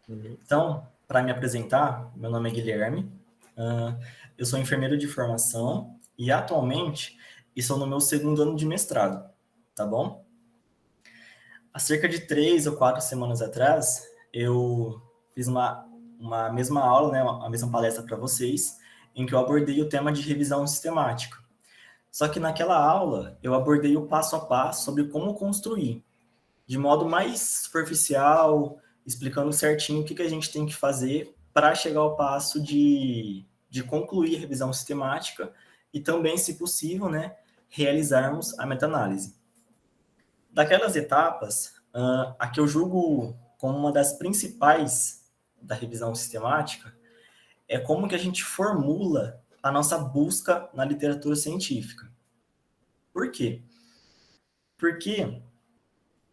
Então, para me apresentar, meu nome é Guilherme, eu sou enfermeiro de formação e atualmente estou no meu segundo ano de mestrado, tá bom? Há cerca de 3 ou 4 semanas atrás, eu fiz uma mesma aula, né, a mesma palestra para vocês, em que eu abordei o tema de revisão sistemática. Só que naquela aula, eu abordei o passo a passo sobre como construir, de modo mais superficial, explicando certinho o que a gente tem que fazer para chegar ao passo de concluir a revisão sistemática e também, se possível, né, realizarmos a meta-análise. Daquelas etapas, a que eu julgo como uma das principais da revisão sistemática é como que a gente formula a nossa busca na literatura científica. Por quê? Porque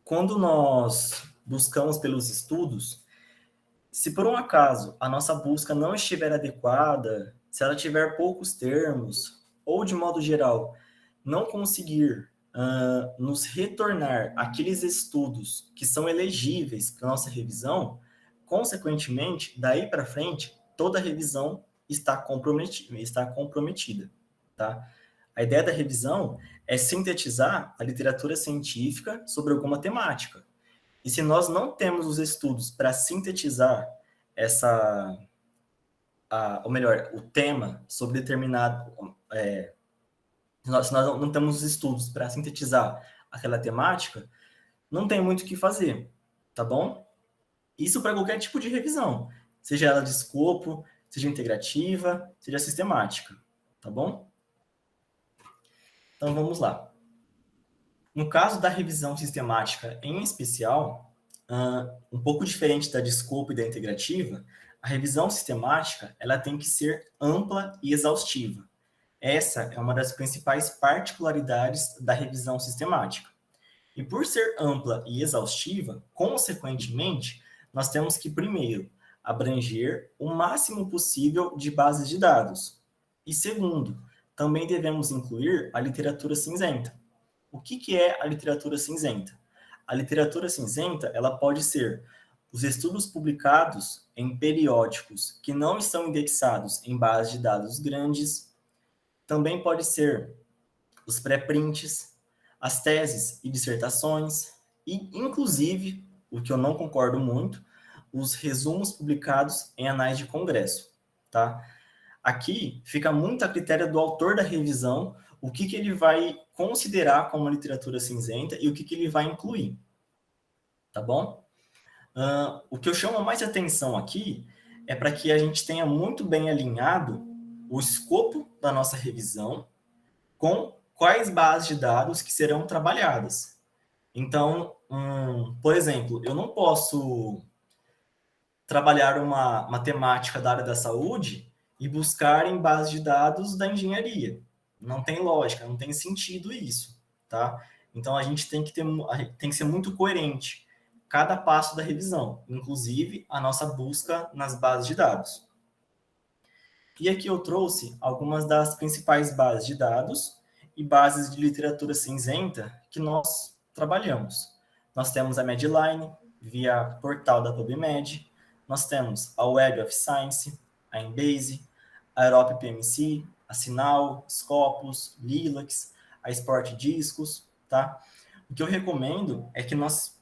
quando nós buscamos pelos estudos, se por um acaso a nossa busca não estiver adequada, se ela tiver poucos termos, ou de modo geral, não conseguir nos retornar aqueles estudos que são elegíveis para nossa revisão, consequentemente, daí para frente, toda a revisão está comprometida, tá? A ideia da revisão é sintetizar a literatura científica sobre alguma temática. E se nós não temos os estudos para sintetizar ou melhor, o tema sobre determinado, se nós não temos os estudos para sintetizar aquela temática, não tem muito o que fazer, tá bom? Isso para qualquer tipo de revisão, seja ela de escopo, seja integrativa, seja sistemática, tá bom? Então vamos lá. No caso da revisão sistemática em especial, um pouco diferente da de escopo e da integrativa, a revisão sistemática ela tem que ser ampla e exaustiva. Essa é uma das principais particularidades da revisão sistemática. E por ser ampla e exaustiva, consequentemente, nós temos que, primeiro, abranger o máximo possível de bases de dados. E segundo, também devemos incluir a literatura cinzenta. O que é a literatura cinzenta? A literatura cinzenta ela pode ser os estudos publicados em periódicos que não estão indexados em bases de dados grandes, também pode ser os pré-prints, as teses e dissertações, e, inclusive, o que eu não concordo muito, os resumos publicados em anais de congresso. Tá? Aqui fica muito a critério do autor da revisão o que ele vai considerar como literatura cinzenta e o que ele vai incluir. Tá bom? O que eu chamo mais atenção aqui é para que a gente tenha muito bem alinhado o escopo da nossa revisão com quais bases de dados que serão trabalhadas. Então, por exemplo, eu não posso trabalhar uma temática da área da saúde e buscar em bases de dados da engenharia. Não tem lógica, não tem sentido isso, tá? Então a gente tem que ser muito coerente cada passo da revisão, inclusive a nossa busca nas bases de dados. E aqui eu trouxe algumas das principais bases de dados e bases de literatura cinzenta que nós trabalhamos. Nós temos a Medline, via portal da PubMed, nós temos a Web of Science, a Embase, a Europe PMC, a Sinal, Scopus, Lilacs, a Sport Discos, tá? O que eu recomendo é que nós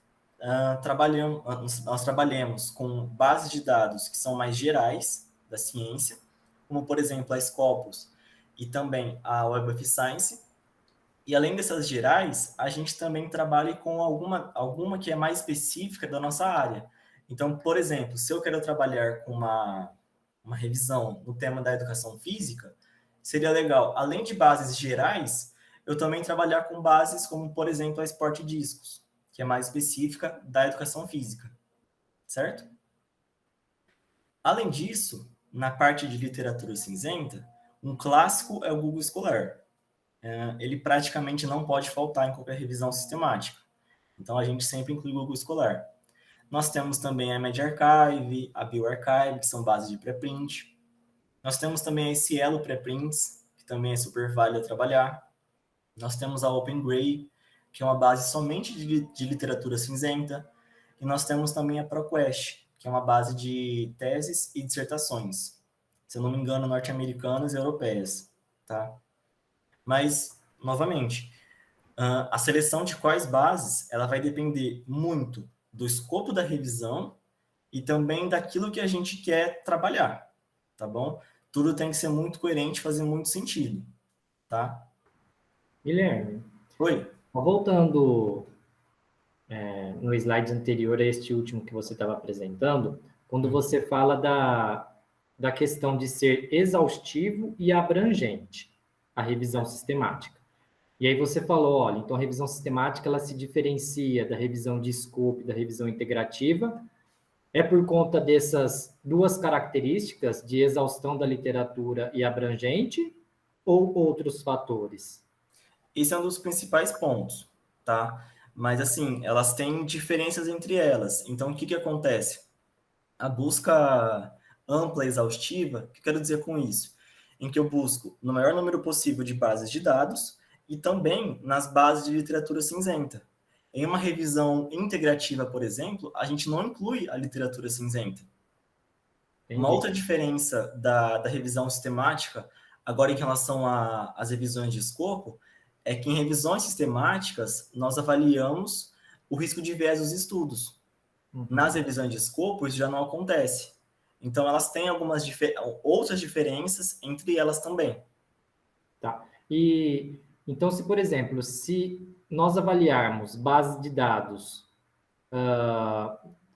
trabalhemos com bases de dados que são mais gerais da ciência, como, por exemplo, a Scopus e também a Web of Science. E além dessas gerais, a gente também trabalha com alguma que é mais específica da nossa área. Então, por exemplo, se eu quero trabalhar com uma revisão no tema da educação física, seria legal, além de bases gerais, eu também trabalhar com bases como, por exemplo, a Sport Discos, que é mais específica da educação física, certo? Além disso, na parte de literatura cinzenta, um clássico é o Google Scholar. Ele praticamente não pode faltar em qualquer revisão sistemática. Então, a gente sempre inclui o Google Scholar. Nós temos também a MedArchive, a BioArchive, que são bases de pré-print. Nós temos também a Cielo Preprints, que também é super válido trabalhar. Nós temos a OpenGray, que é uma base somente de literatura cinzenta. E nós temos também a ProQuest, que é uma base de teses e dissertações, se eu não me engano, norte-americanas e europeias, tá? Mas, novamente, a seleção de quais bases, ela vai depender muito do escopo da revisão e também daquilo que a gente quer trabalhar, tá bom? Tudo tem que ser muito coerente, fazer muito sentido, tá? Guilherme, Oi? voltando no slide anterior a este último que você estava apresentando, quando você fala da questão de ser exaustivo e abrangente, a revisão sistemática. E aí você falou, olha, então a revisão sistemática ela se diferencia da revisão de escopo e da revisão integrativa, é por conta dessas duas características de exaustão da literatura e abrangente ou outros fatores? Esse é um dos principais pontos, tá? Mas, assim, elas têm diferenças entre elas. Então, o que que acontece? A busca ampla e exaustiva, o que eu quero dizer com isso? Em que eu busco no maior número possível de bases de dados e também nas bases de literatura cinzenta. Em uma revisão integrativa, por exemplo, a gente não inclui a literatura cinzenta. Uma Entendi. outra diferença da revisão sistemática, agora em relação às revisões de escopo, é que em revisões sistemáticas nós avaliamos o risco de viés dos estudos. Nas Uhum. revisões de escopo, isso já não acontece. Então, elas têm algumas outras diferenças entre elas também. Tá. E então, se por exemplo, se nós avaliarmos bases de dados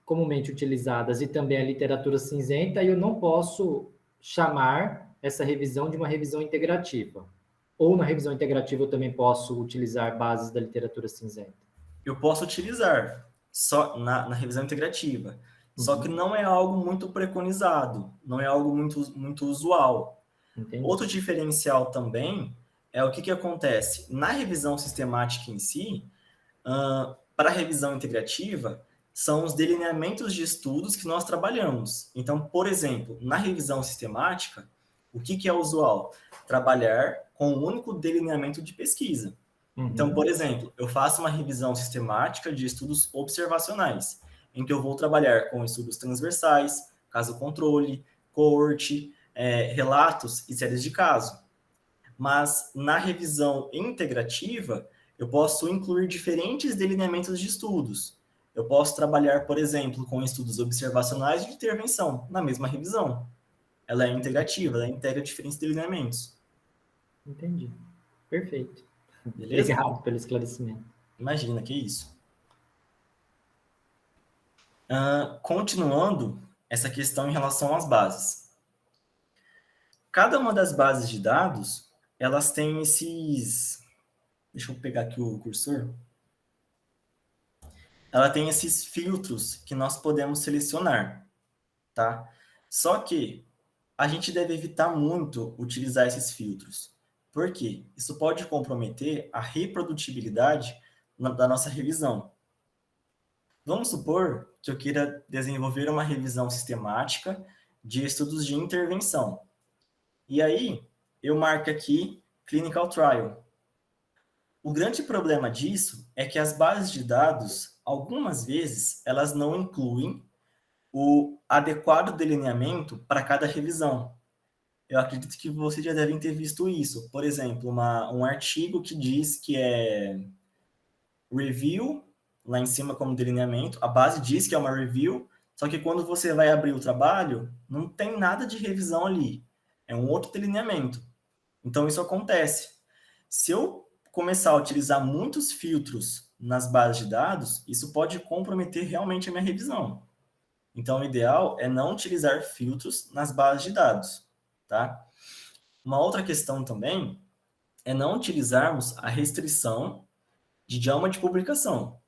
comumente utilizadas e também a literatura cinzenta, eu não posso chamar essa revisão de uma revisão integrativa. Ou na revisão integrativa eu também posso utilizar bases da literatura cinzenta. Eu posso utilizar só na revisão integrativa, só que Uhum. não é algo muito preconizado, não é algo muito usual. Entendi. Outro diferencial também é o que, que acontece na revisão sistemática em si, para a revisão integrativa, são os delineamentos de estudos que nós trabalhamos. Então, por exemplo, na revisão sistemática, o que, que é usual? Trabalhar com um único delineamento de pesquisa. Então, Uhum. por exemplo, eu faço uma revisão sistemática de estudos observacionais, em que eu vou trabalhar com estudos transversais, caso controle, coorte, relatos e séries de caso. Mas na revisão integrativa, eu posso incluir diferentes delineamentos de estudos. Eu posso trabalhar, por exemplo, com estudos observacionais de intervenção na mesma revisão. Ela é integrativa, ela integra diferentes delineamentos. Entendi. Perfeito. Beleza? Obrigado pelo esclarecimento. Imagina, que isso. Continuando essa questão em relação às bases. Cada uma das bases de dados, elas têm esses... Deixa eu pegar aqui o cursor. Ela tem esses filtros que nós podemos selecionar, tá? Só que a gente deve evitar muito utilizar esses filtros. Por quê? Isso pode comprometer a reprodutibilidade da nossa revisão. Vamos supor que eu queira desenvolver uma revisão sistemática de estudos de intervenção. E aí, eu marco aqui Clinical Trial. O grande problema disso é que as bases de dados, algumas vezes, elas não incluem o adequado delineamento para cada revisão. Eu acredito que vocês já devem ter visto isso. Por exemplo, um artigo que diz que é review, lá em cima como delineamento, a base diz que é uma review, só que quando você vai abrir o trabalho, não tem nada de revisão ali. É um outro delineamento. Então, isso acontece. Se eu começar a utilizar muitos filtros nas bases de dados, isso pode comprometer realmente a minha revisão. Então, o ideal é não utilizar filtros nas bases de dados, tá? Uma outra questão também é não utilizarmos a restrição de idioma de publicação,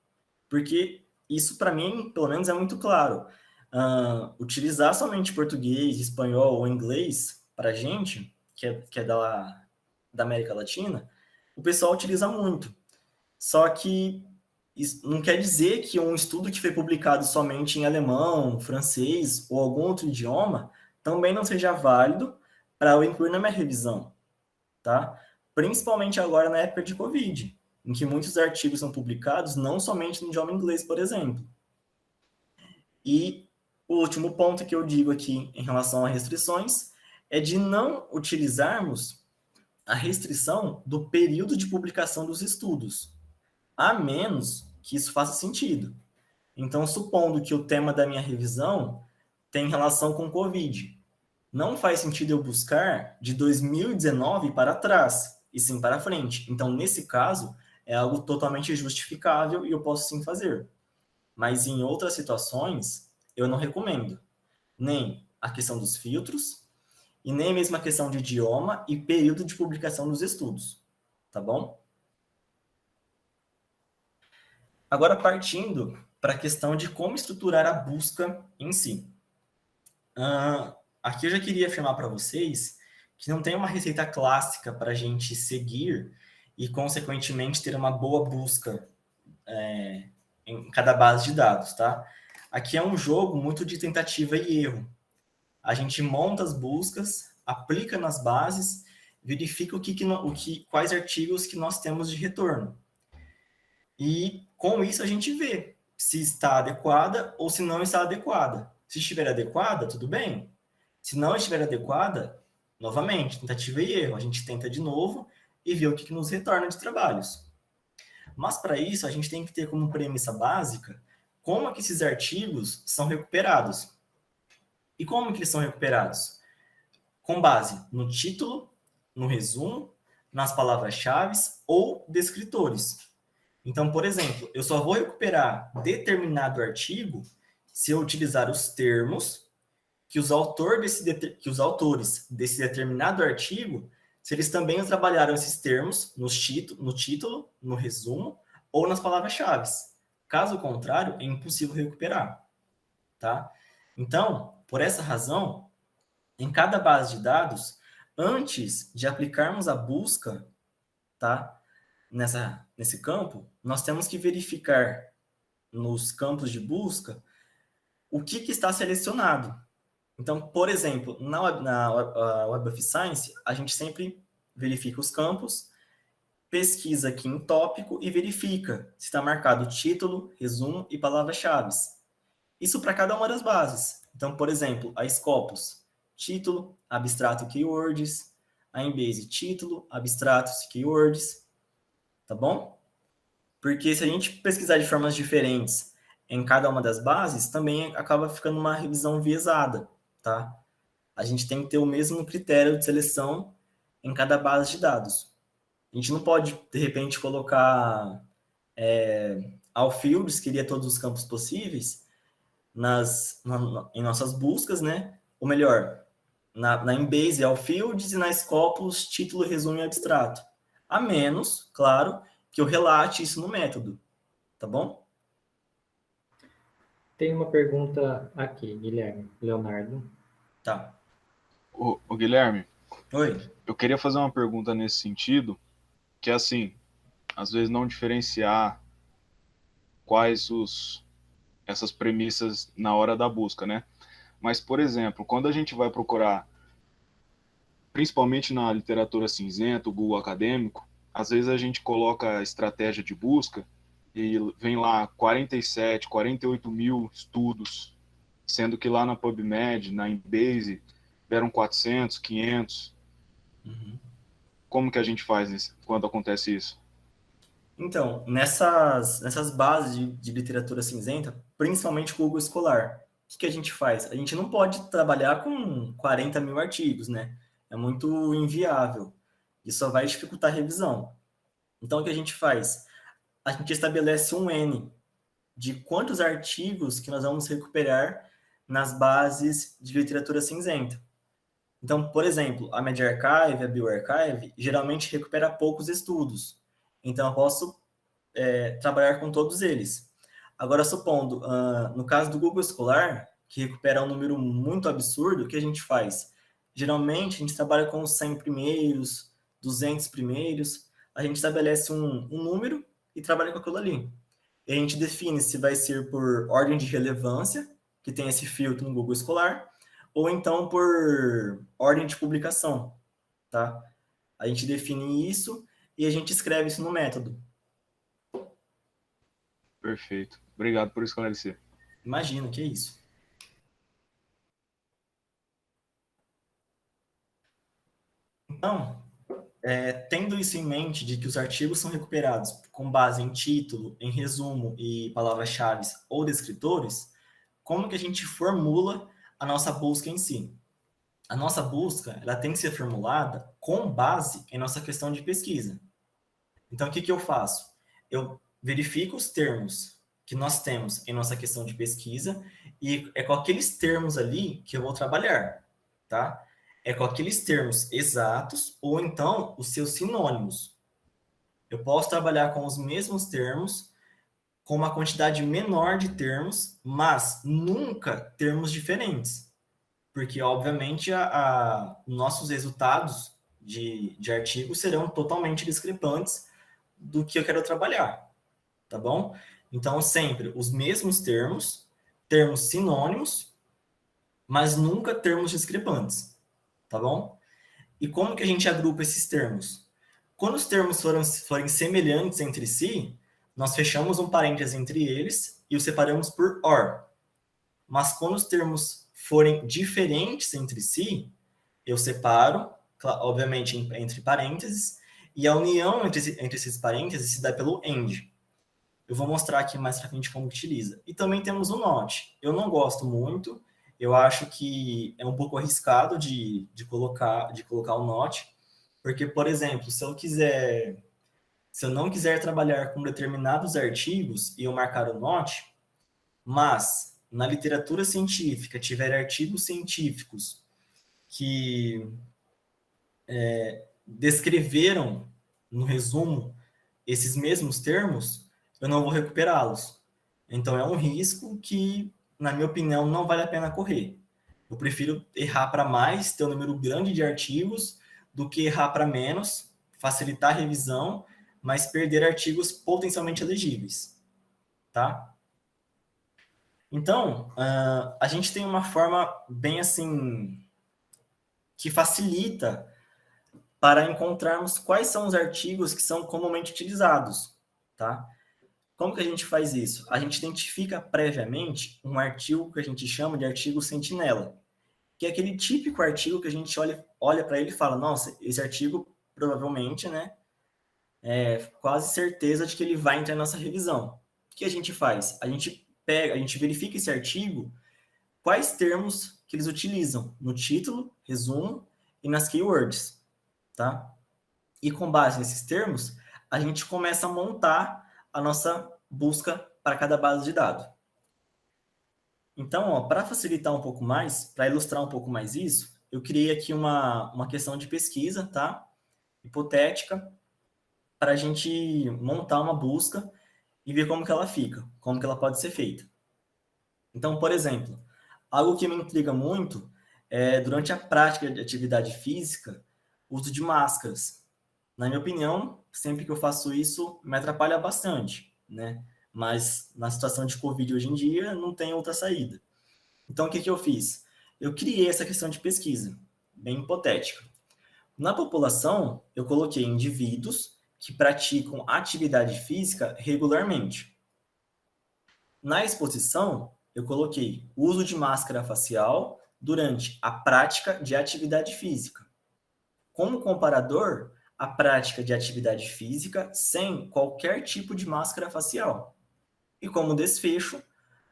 porque isso, para mim, pelo menos, é muito claro. Utilizar somente português, espanhol ou inglês, para a gente, que é da América Latina, o pessoal utiliza muito. Só que isso não quer dizer que um estudo que foi publicado somente em alemão, francês ou algum outro idioma também não seja válido para eu incluir na minha revisão, tá? Principalmente agora na época de Covid, em que muitos artigos são publicados não somente no idioma inglês, por exemplo. E O último ponto que eu digo aqui em relação a restrições é de não utilizarmos a restrição do período de publicação dos estudos, a menos que isso faça sentido. Então, supondo que o tema da minha revisão tem relação com Covid, não faz sentido eu buscar de 2019 para trás, e sim para frente. Então, nesse caso, é algo totalmente justificável e eu posso sim fazer. Mas em outras situações, eu não recomendo nem a questão dos filtros e nem mesmo a questão de idioma e período de publicação dos estudos, tá bom? Agora partindo para a questão de como estruturar a busca em si. Aqui eu já queria afirmar para vocês que não tem uma receita clássica para a gente seguir e, consequentemente, ter uma boa busca em cada base de dados, tá? Aqui é um jogo muito de tentativa e erro. A gente monta as buscas, aplica nas bases, verifica quais artigos que nós temos de retorno. E com isso a gente vê se está adequada ou se não está adequada. Se estiver adequada, tudo bem. Se não estiver adequada, novamente, tentativa e erro. A gente tenta de novo e vê o que nos retorna de trabalhos. Mas para isso, a gente tem que ter como premissa básica como é que esses artigos são recuperados. E como que eles são recuperados? Com base no título, no resumo, nas palavras-chave ou descritores. Então, por exemplo, eu só vou recuperar determinado artigo se eu utilizar os termos que os autores desse determinado artigo, se eles também trabalharam esses termos no título, no resumo ou nas palavras-chave. Caso contrário, é impossível recuperar, tá? Então, por essa razão, em cada base de dados, antes de aplicarmos a busca, tá? Nesse campo, nós temos que verificar nos campos de busca o que está selecionado. Então, por exemplo, na Web of Science, a gente sempre verifica os campos, pesquisa aqui em tópico e verifica se está marcado título, resumo e palavras-chave. Isso para cada uma das bases. Então, por exemplo, a Scopus, título, abstrato e keywords, a Embase, título, abstratos e keywords, tá bom? Porque se a gente pesquisar de formas diferentes em cada uma das bases, também acaba ficando uma revisão viesada, tá? A gente tem que ter o mesmo critério de seleção em cada base de dados. A gente não pode, de repente, colocar all fields, que iria todos os campos possíveis, em nossas buscas, né? Ou melhor, na Embase all fields e na Scopus título, resumo e abstrato. A menos, claro, que eu relate isso no método, tá bom? Tem uma pergunta aqui, Guilherme, Leonardo. Tá. Ô Guilherme, Oi. eu queria fazer uma pergunta nesse sentido, que é assim, às vezes não diferenciar quais essas premissas na hora da busca, né? Mas, por exemplo, quando a gente vai procurar, principalmente na literatura cinzenta, o Google acadêmico, às vezes a gente coloca a estratégia de busca e vem lá 47, 48 mil estudos, sendo que lá na PubMed, na Embase, eram 400, 500. Uhum. Como que a gente faz quando acontece isso? Então, nessas bases de literatura cinzenta, principalmente o Google Escolar, o que a gente faz? A gente não pode trabalhar com 40 mil artigos, né? É muito inviável. Isso só vai dificultar a revisão. Então, o que a gente faz? A gente estabelece um N de quantos artigos que nós vamos recuperar nas bases de literatura cinzenta. Então, por exemplo, a MediArchive, a bioRxiv, geralmente recupera poucos estudos. Então, eu posso trabalhar com todos eles. Agora, supondo, no caso do Google Escolar, que recupera um número muito absurdo, o que a gente faz? Geralmente, a gente trabalha com os 100 primeiros, 200 primeiros, a gente estabelece um número e trabalha com aquilo ali. E a gente define se vai ser por ordem de relevância, que tem esse filtro no Google Escolar, ou então por ordem de publicação, tá? A gente define isso e a gente escreve isso no método. Perfeito. Obrigado por esclarecer. Imagina, que é isso. Então, tendo isso em mente de que os artigos são recuperados com base em título, em resumo e palavras-chave ou descritores, como que a gente formula a nossa busca em si? A nossa busca, ela tem que ser formulada com base em nossa questão de pesquisa. Então, o que eu faço? Eu verifico os termos que nós temos em nossa questão de pesquisa e é com aqueles termos ali que eu vou trabalhar, tá? É com aqueles termos exatos ou então os seus sinônimos. Eu posso trabalhar com os mesmos termos, com uma quantidade menor de termos, mas nunca termos diferentes. Porque, obviamente, nossos resultados de artigos serão totalmente discrepantes do que eu quero trabalhar, tá bom? Então, sempre os mesmos termos, termos sinônimos, mas nunca termos discrepantes, tá bom? E como que a gente agrupa esses termos? Quando os termos forem semelhantes entre si, nós fechamos um parêntese entre eles e os separamos por OR. Mas quando os termos forem diferentes entre si, eu separo, obviamente, entre parênteses, e a união entre esses parênteses se dá pelo AND. Eu vou mostrar aqui mais para frente como utiliza. E também temos o NOT. Eu não gosto muito, eu acho que é um pouco arriscado de colocar o NOT, porque, por exemplo, se eu não quiser trabalhar com determinados artigos e eu marcar o NOT, mas na literatura científica tiver artigos científicos que descreveram no resumo esses mesmos termos, eu não vou recuperá-los. Então é um risco que, na minha opinião, não vale a pena correr. Eu prefiro errar para mais, ter um número grande de artigos, do que errar para menos, facilitar a revisão, mas perder artigos potencialmente elegíveis. Tá? Então, a gente tem uma forma bem assim que facilita para encontrarmos quais são os artigos que são comumente utilizados, tá? Como que a gente faz isso? A gente identifica previamente um artigo que a gente chama de artigo sentinela, que é aquele típico artigo que a gente olha para ele e fala, nossa, esse artigo provavelmente, né, é quase certeza de que ele vai entrar na nossa revisão. O que a gente faz? A gente verifica esse artigo, quais termos que eles utilizam no título, resumo e nas keywords, tá? E com base nesses termos, a gente começa a montar a nossa busca para cada base de dados. Então, para facilitar um pouco mais, para ilustrar um pouco mais isso, eu criei aqui uma questão de pesquisa, tá? Hipotética, para a gente montar uma busca e ver como que ela fica, como que ela pode ser feita. Então, por exemplo, algo que me intriga muito é, durante a prática de atividade física, o uso de máscaras. Na minha opinião, sempre que eu faço isso, me atrapalha bastante, né? Mas na situação de Covid hoje em dia, não tem outra saída. Então, o que eu fiz? Eu criei essa questão de pesquisa, bem hipotética. Na população, eu coloquei indivíduos que praticam atividade física regularmente. Na exposição, eu coloquei uso de máscara facial durante a prática de atividade física. Como comparador, a prática de atividade física sem qualquer tipo de máscara facial. E como desfecho,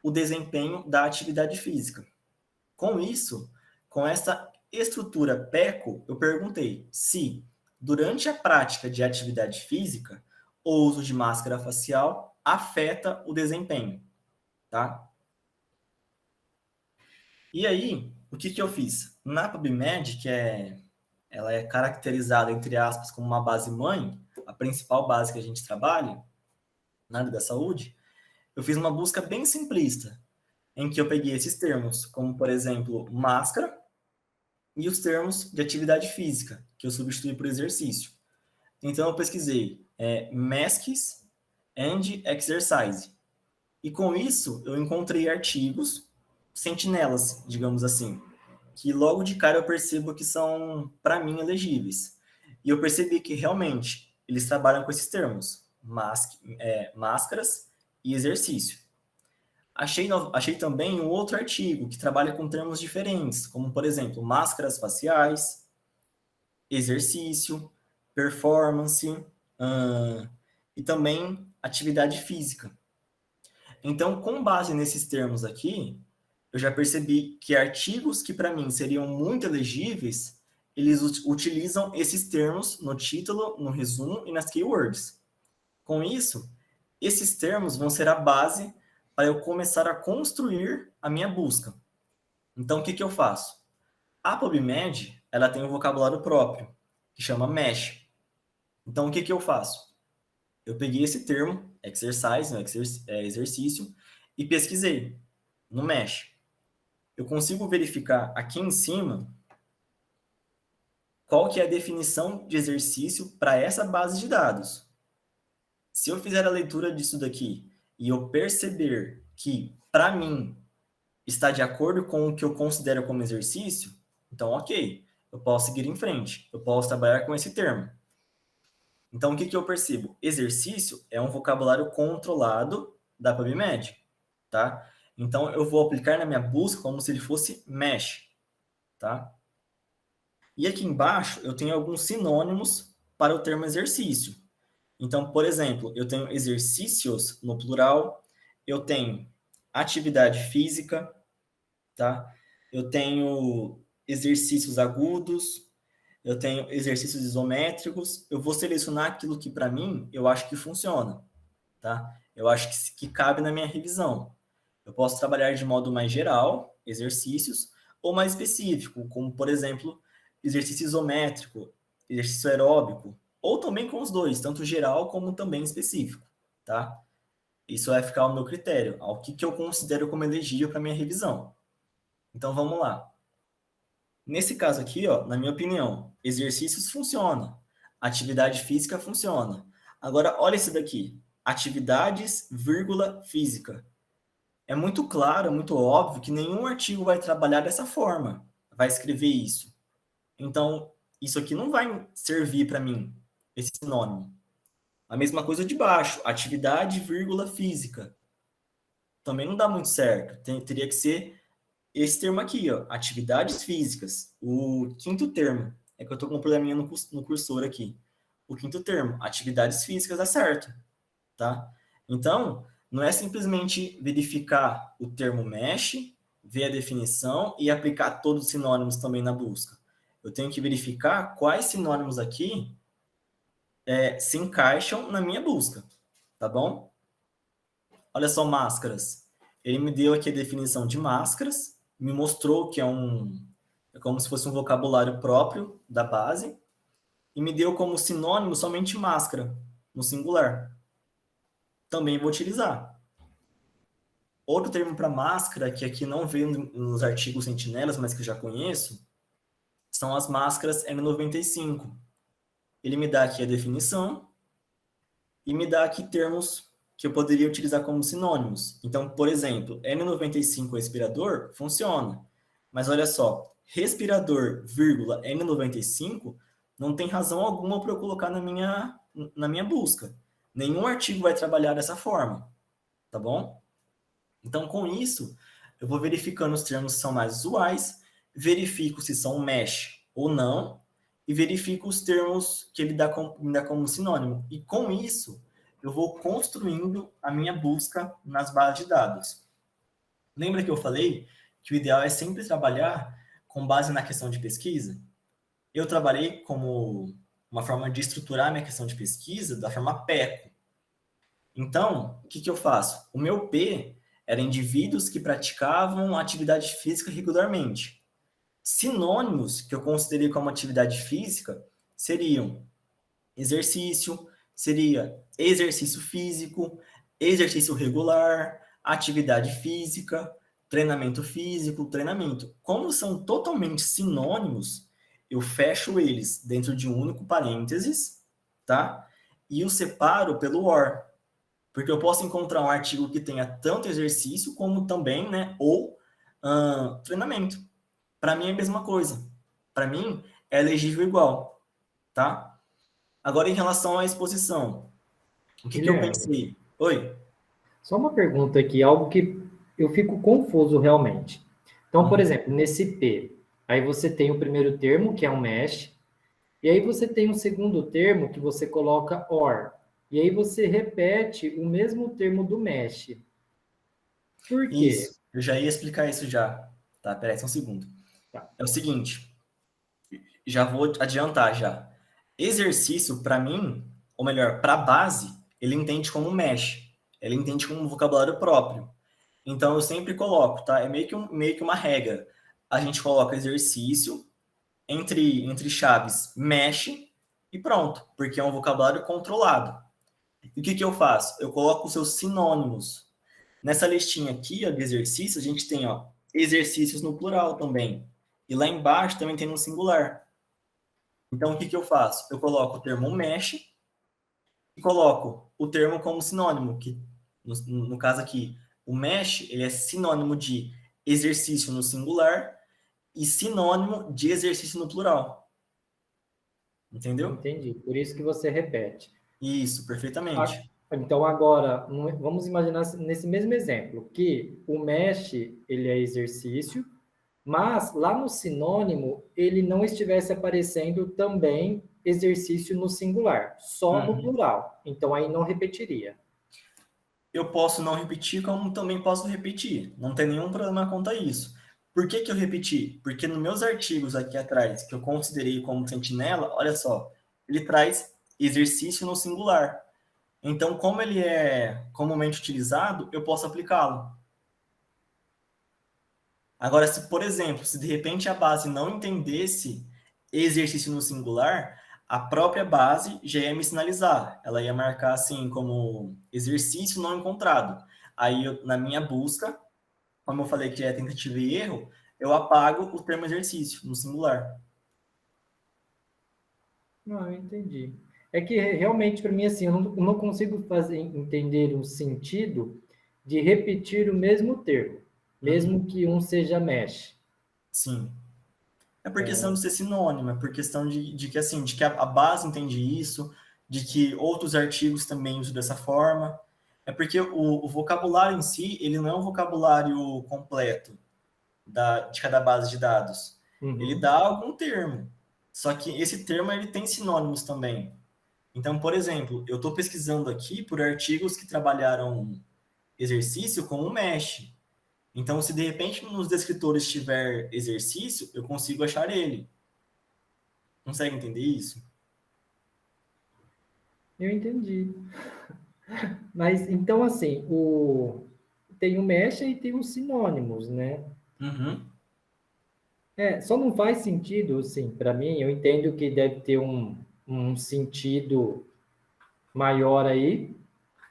o desempenho da atividade física. Com isso, com essa estrutura PECO, eu perguntei se, durante a prática de atividade física, o uso de máscara facial afeta o desempenho, tá? E aí, o que eu fiz? Na PubMed, ela é caracterizada, entre aspas, como uma base mãe, a principal base que a gente trabalha na área da saúde, eu fiz uma busca bem simplista, em que eu peguei esses termos, como, por exemplo, máscara, e os termos de atividade física, que eu substituí por exercício. Então, eu pesquisei masks and exercise. E com isso, eu encontrei artigos sentinelas, digamos assim, que logo de cara eu percebo que são, para mim, elegíveis. E eu percebi que, realmente, eles trabalham com esses termos, máscaras e exercício. Achei também um outro artigo que trabalha com termos diferentes, como, por exemplo, máscaras faciais, exercício, performance, e também atividade física. Então, com base nesses termos aqui, eu já percebi que artigos que para mim seriam muito elegíveis, eles utilizam esses termos no título, no resumo e nas keywords. Com isso, esses termos vão ser a base para eu começar a construir a minha busca. Então, o que eu faço? A PubMed, ela tem um vocabulário próprio, que chama MESH. Então, o que eu faço? Eu peguei esse termo, exercise, exercício, e pesquisei no MESH. Eu consigo verificar aqui em cima qual que é a definição de exercício para essa base de dados. Se eu fizer a leitura disso daqui e eu perceber que, para mim, está de acordo com o que eu considero como exercício, então, ok, eu posso seguir em frente, eu posso trabalhar com esse termo. Então, o que eu percebo? Exercício é um vocabulário controlado da PubMed, tá? Então, eu vou aplicar na minha busca como se ele fosse MESH, tá? E aqui embaixo, eu tenho alguns sinônimos para o termo exercício. Então, por exemplo, eu tenho exercícios no plural, eu tenho atividade física, tá? Eu tenho exercícios agudos, eu tenho exercícios isométricos, eu vou selecionar aquilo que, para mim, eu acho que funciona, tá? Eu acho que cabe na minha revisão. Eu posso trabalhar de modo mais geral, exercícios, ou mais específico, como, por exemplo, exercício isométrico, exercício aeróbico, ou também com os dois, tanto geral como também específico, tá? Isso vai ficar ao meu critério, ao que eu considero como elegível para minha revisão. Então, vamos lá. Nesse caso aqui, ó, na minha opinião, exercícios funciona, atividade física funciona. Agora, olha esse daqui, atividades, vírgula, física. É muito claro, é muito óbvio que nenhum artigo vai trabalhar dessa forma, vai escrever isso. Então, isso aqui não vai servir para mim, esse sinônimo. A mesma coisa de baixo, atividade, vírgula, física. Também não dá muito certo. Teria que ser esse termo aqui, ó, atividades físicas. O quinto termo, é que eu estou com um probleminha no cursor aqui. O quinto termo, atividades físicas, dá certo, tá? Então, não é simplesmente verificar o termo MESH, ver a definição e aplicar todos os sinônimos também na busca. Eu tenho que verificar quais sinônimos aqui se encaixam na minha busca, tá bom? Olha só, máscaras. Ele me deu aqui a definição de máscaras, me mostrou que é como se fosse um vocabulário próprio da base, e me deu como sinônimo somente máscara, no singular. Também vou utilizar. Outro termo para máscara, que aqui não veio nos artigos Sentinelas, mas que eu já conheço, são as máscaras N95. Ele me dá aqui a definição e me dá aqui termos que eu poderia utilizar como sinônimos. Então, por exemplo, N95 respirador funciona. Mas olha só, respirador, vírgula, N95 não tem razão alguma para eu colocar na minha busca. Nenhum artigo vai trabalhar dessa forma, tá bom? Então, com isso, eu vou verificando os termos que são mais usuais, verifico se são mesh ou não, e verifico os termos que ele me dá como sinônimo. E com isso, eu vou construindo a minha busca nas bases de dados. Lembra que eu falei que o ideal é sempre trabalhar com base na questão de pesquisa? Eu trabalhei como uma forma de estruturar a minha questão de pesquisa da forma PECO. Então, o que eu faço? O meu P era indivíduos que praticavam atividade física regularmente. Sinônimos que eu considerei como atividade física seriam exercício, seria exercício físico, exercício regular, atividade física, treinamento físico, treinamento. Como são totalmente sinônimos, eu fecho eles dentro de um único parênteses, tá? E os separo pelo OR. Porque eu posso encontrar um artigo que tenha tanto exercício como também, né, ou treinamento. Para mim é a mesma coisa. Para mim é elegível igual, tá? Agora, em relação à exposição, o que eu pensei? Oi? Só uma pergunta aqui, algo que eu fico confuso realmente. Então, por exemplo, nesse P, aí você tem o primeiro termo, que é um mesh, E aí você tem um segundo termo que você coloca or. E aí você repete o mesmo termo do mesh. Por quê? Isso, eu já ia explicar isso já. Tá, peraí, só um segundo. Tá. É o seguinte, já vou adiantar já. Exercício, para mim, ou melhor, para a base, ele entende como mesh. Ele entende como um vocabulário próprio. Então, eu sempre coloco, tá? É meio que uma regra. A gente coloca exercício entre chaves mesh e pronto, porque é um vocabulário controlado. E o que eu faço? Eu coloco os seus sinônimos. Nessa listinha aqui, ó, de exercícios, a gente tem, ó, exercícios no plural também. E lá embaixo também tem no singular. Então, o que eu faço? Eu coloco o termo mesh e coloco o termo como sinônimo, que no caso aqui, o mesh, ele é sinônimo de exercício no singular e sinônimo de exercício no plural. Entendeu? Entendi. Por isso que você repete. Isso, perfeitamente. Então, agora, vamos imaginar nesse mesmo exemplo, que o mesh, ele é exercício, mas lá no sinônimo, ele não estivesse aparecendo também exercício no singular, só no plural. Então, aí não repetiria. Eu posso não repetir, como também posso repetir. Não tem nenhum problema quanto a isso. Por que eu repeti? Porque nos meus artigos aqui atrás, que eu considerei como sentinela, olha só, ele traz exercício no singular. Então, como ele é comumente utilizado, eu posso aplicá-lo. Agora, se, por exemplo, se de repente a base não entendesse exercício no singular, a própria base já ia me sinalizar. Ela ia marcar assim como exercício não encontrado. Aí, na minha busca, como eu falei que é tentativa e erro, eu apago o termo exercício no singular. Não, eu entendi. É que realmente, para mim, assim, eu não consigo entender o sentido de repetir o mesmo termo, mesmo que um seja mesh. Sim. É por questão de ser sinônimo, é por questão de que assim, de que a base entende isso, de que outros artigos também usam dessa forma. É porque o vocabulário em si, ele não é um vocabulário completo de cada base de dados. Ele Uhum. dá algum termo. Só que esse termo ele tem sinônimos também. Então, por exemplo, eu estou pesquisando aqui por artigos que trabalharam exercício como mesh. Então, se de repente nos descritores tiver exercício, eu consigo achar ele. Consegue entender isso? Eu entendi. Mas, então, assim, tem o mesh e tem os sinônimos, né? Uhum. Só não faz sentido, assim, para mim, eu entendo que deve ter um sentido maior aí,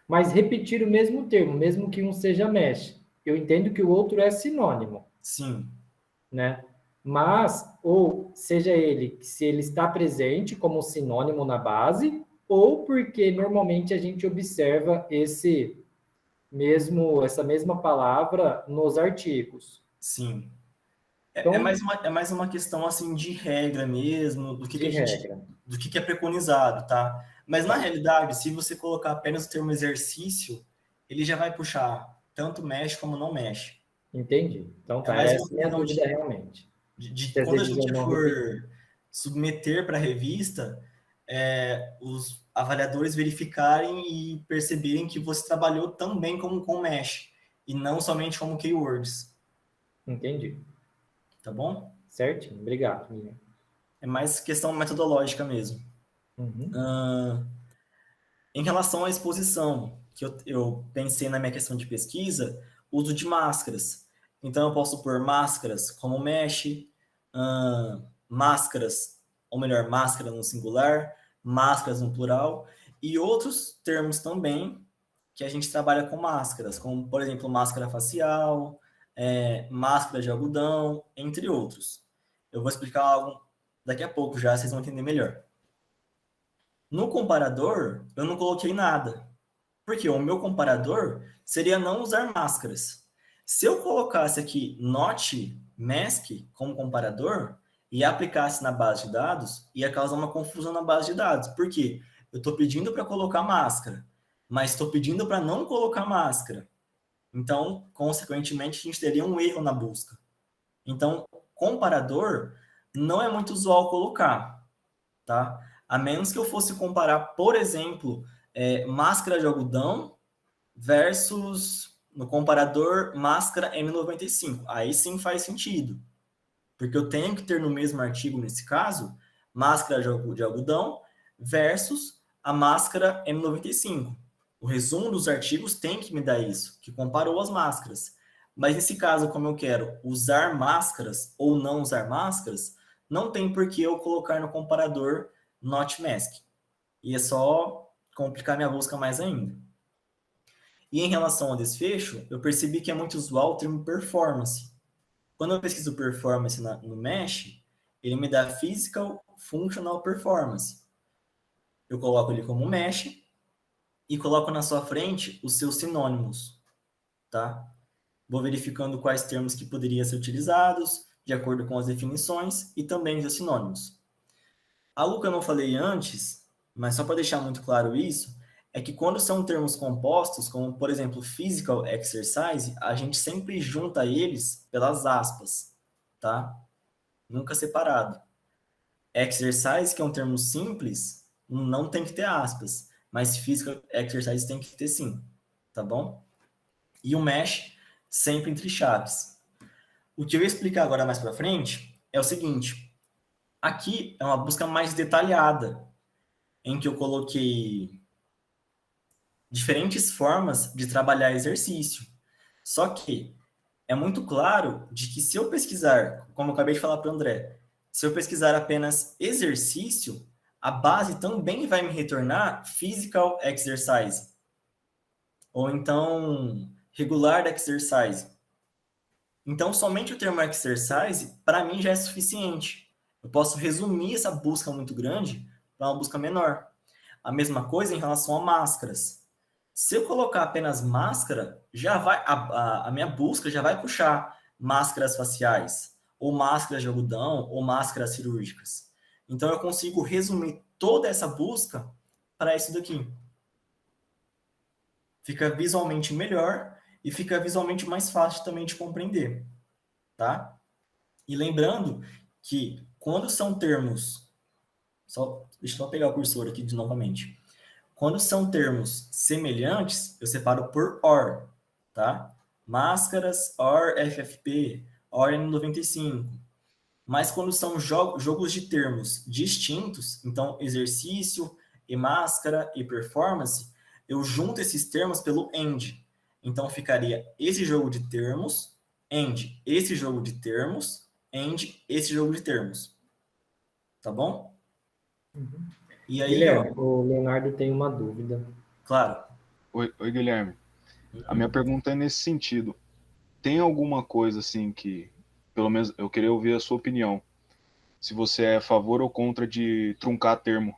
mas repetir o mesmo termo, mesmo que um seja mesh. Eu entendo que o outro é sinônimo, Sim, né? Mas, ou seja ele, se ele está presente como sinônimo na base, ou porque normalmente a gente observa essa mesma palavra nos artigos. sim. Então, É mais uma questão assim de regra mesmo, de regra. do que é preconizado, tá? Mas na Tá, realidade, se você colocar apenas o termo exercício, ele já vai puxar tanto mexe como não mexe. entendi. Então É tá, mais era uma essa a minha questão dúvida realmente. de Se às quando a vezes eu gente não repetir. for submeter para a revista, os avaliadores verificarem e perceberem que você trabalhou também como com mesh e não somente como keywords, Entendi. tá bom? Certinho. Obrigado, Miriam. É mais questão metodológica mesmo. Uhum. Em relação à exposição, que eu pensei na minha questão de pesquisa, uso de máscaras. Então, eu posso pôr máscaras como mesh, máscaras, ou melhor, máscara no singular, máscaras no plural, e outros termos também que a gente trabalha com máscaras, como, por exemplo, máscara facial, máscara de algodão, entre outros. Eu vou explicar algo daqui a pouco já, vocês vão entender melhor. No comparador, eu não coloquei nada, porque o meu comparador seria não usar máscaras. Se eu colocasse aqui not mask como comparador e aplicasse na base de dados, ia causar uma confusão na base de dados. Por quê? Eu estou pedindo para colocar máscara, mas estou pedindo para não colocar máscara. Então, consequentemente, a gente teria um erro na busca. Então, comparador não é muito usual colocar. tá? A menos que eu fosse comparar, por exemplo, máscara de algodão versus, no comparador, máscara N95. Aí sim faz sentido, porque eu tenho que ter no mesmo artigo, nesse caso, máscara de algodão versus a máscara N95. O resumo dos artigos tem que me dar isso, que comparou as máscaras. Mas nesse caso, como eu quero usar máscaras ou não usar máscaras, não tem por que eu colocar no comparador not mask. E é só complicar minha busca mais ainda. E em relação ao desfecho, eu percebi que é muito usual o termo performance. Quando eu pesquiso performance no Mesh, ele me dá Physical Functional Performance. Eu coloco ele como Mesh e coloco na sua frente os seus sinônimos, tá? Vou verificando quais termos que poderiam ser utilizados, de acordo com as definições, e também os sinônimos. Algo que eu não falei antes, mas só para deixar muito claro isso, é que quando são termos compostos, como, por exemplo, physical exercise, a gente sempre junta eles pelas aspas, tá? Nunca separado. Exercise, que é um termo simples, não tem que ter aspas, mas physical exercise tem que ter sim, tá bom? E o mesh, sempre entre chaves. O que eu ia explicar agora mais para frente é o seguinte, aqui é uma busca mais detalhada, em que eu coloquei diferentes formas de trabalhar exercício. Só que é muito claro de que se eu pesquisar, como eu acabei de falar para o André, se eu pesquisar apenas exercício, a base também vai me retornar physical exercise. Ou então regular exercise. Então, somente o termo exercise, para mim, já é suficiente. Eu posso resumir essa busca muito grande para uma busca menor. A mesma coisa em relação a máscaras. Se eu colocar apenas máscara, já vai a minha busca já vai puxar máscaras faciais, ou máscaras de algodão, ou máscaras cirúrgicas. Então, eu consigo resumir toda essa busca para isso daqui. Fica visualmente melhor e fica visualmente mais fácil também de compreender, tá? E lembrando que quando são termos, deixa eu só pegar o cursor aqui novamente. Quando são termos semelhantes, eu separo por OR, tá? Máscaras, OR FFP, OR N95. Mas quando são jogos de termos distintos, então exercício e máscara e performance, eu junto esses termos pelo AND. Então ficaria esse jogo de termos, AND, esse jogo de termos, AND, esse jogo de termos. Tá bom? Uhum. E aí, Guilherme, o Leonardo tem uma dúvida. Claro. Oi, Guilherme. A minha pergunta é nesse sentido. Tem alguma coisa assim que, pelo menos eu queria ouvir a sua opinião, se você é a favor ou contra de truncar termo?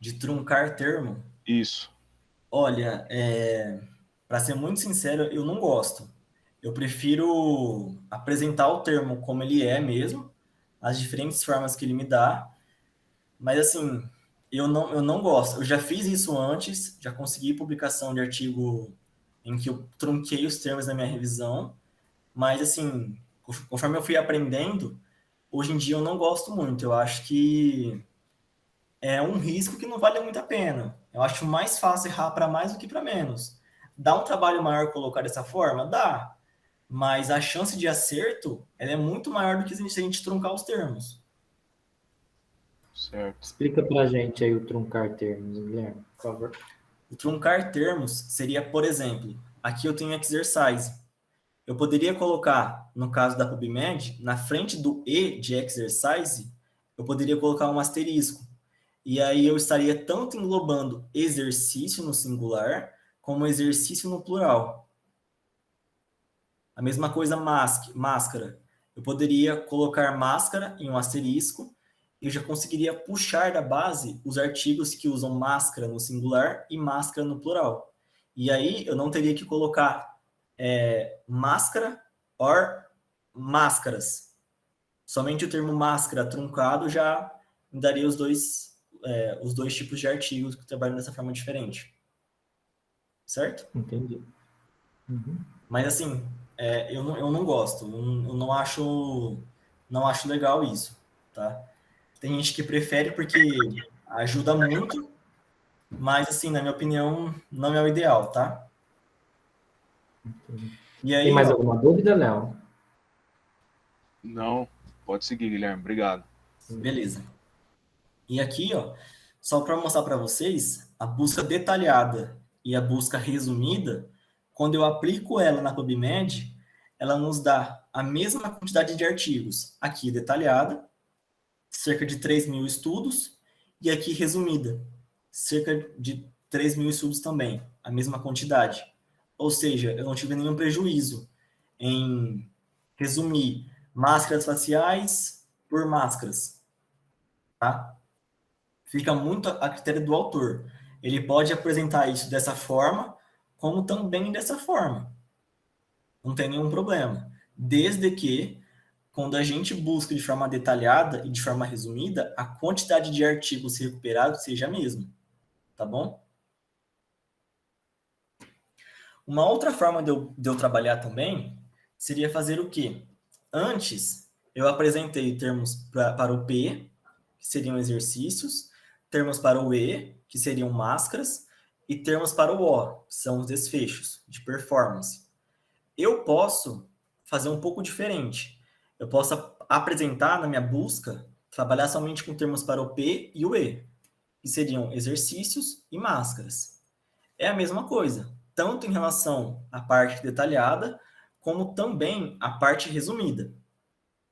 De truncar termo? Isso. Olha, para ser muito sincero, eu não gosto. Eu prefiro apresentar o termo como ele é mesmo, as diferentes formas que ele me dá, mas assim, eu não gosto. Eu já fiz isso antes, já consegui publicação de artigo em que eu trunquei os termos da minha revisão, mas assim, conforme eu fui aprendendo, hoje em dia eu não gosto muito. Eu acho que é um risco que não vale muito a pena. Eu acho mais fácil errar para mais do que para menos. Dá um trabalho maior colocar dessa forma? Dá. Mas a chance de acerto ela é muito maior do que se a gente truncar os termos. Certo. Explica para a gente aí o truncar termos, Guilherme, por favor. O truncar termos seria, por exemplo, aqui eu tenho exercise. Eu poderia colocar, no caso da PubMed, na frente do E de exercise, eu poderia colocar um asterisco. E aí eu estaria tanto englobando exercício no singular, como exercício no plural. A mesma coisa máscara. Eu poderia colocar máscara em um asterisco, e eu já conseguiria puxar da base os artigos que usam máscara no singular e máscara no plural. E aí eu não teria que colocar máscara or máscaras. Somente o termo máscara truncado já me daria os dois tipos de artigos que trabalham dessa forma diferente. Certo? Entendi. Uhum. Mas assim, eu não gosto. Eu não acho legal isso, tá? Tem gente que prefere porque ajuda muito, mas, assim, na minha opinião, não é o ideal, tá? E aí, Tem mais ó, alguma dúvida, Léo? Não, pode seguir, Guilherme. Obrigado. beleza. E aqui, ó, só para mostrar para vocês, a busca detalhada e a busca resumida, quando eu aplico ela na PubMed, ela nos dá a mesma quantidade de artigos. Aqui detalhada, cerca de 3.000 estudos, e aqui resumida, cerca de 3.000 estudos também, a mesma quantidade. Ou seja, eu não tive nenhum prejuízo em resumir máscaras faciais por máscaras, tá? Fica muito a critério do autor. Ele pode apresentar isso dessa forma, como também dessa forma. Não tem nenhum problema. Desde que, quando a gente busca de forma detalhada e de forma resumida, a quantidade de artigos recuperados seja a mesma. Tá bom? Uma outra forma de eu trabalhar também seria fazer o quê? Antes, eu apresentei termos para o P, que seriam exercícios, termos para o E, que seriam máscaras, e termos para o O, que são os desfechos de performance. Eu posso fazer um pouco diferente. Eu posso apresentar na minha busca, trabalhar somente com termos para o P e o E, que seriam exercícios e máscaras. É a mesma coisa, tanto em relação à parte detalhada, como também à parte resumida.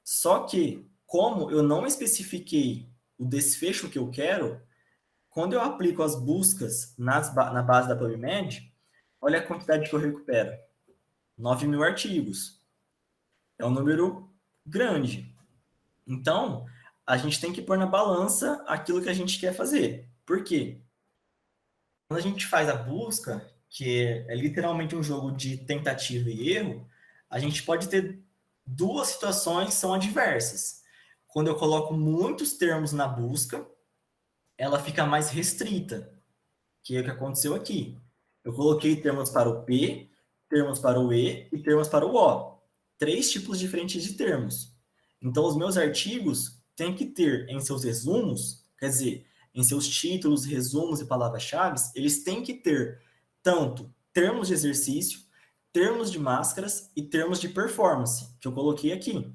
Só que, como eu não especifiquei o desfecho que eu quero, quando eu aplico as buscas na base da PubMed, olha a quantidade que eu recupero. 9.000 artigos. É um número grande. Então, a gente tem que pôr na balança aquilo que a gente quer fazer. Por quê? Quando a gente faz a busca, que é literalmente um jogo de tentativa e erro, a gente pode ter duas situações que são adversas. Quando eu coloco muitos termos na busca, ela fica mais restrita, que é o que aconteceu aqui. Eu coloquei termos para o P, termos para o E e termos para o O. 3 tipos diferentes de termos. Então, os meus artigos têm que ter em seus resumos, quer dizer, em seus títulos, resumos e palavras-chave, eles têm que ter tanto termos de exercício, termos de máscaras e termos de performance, que eu coloquei aqui.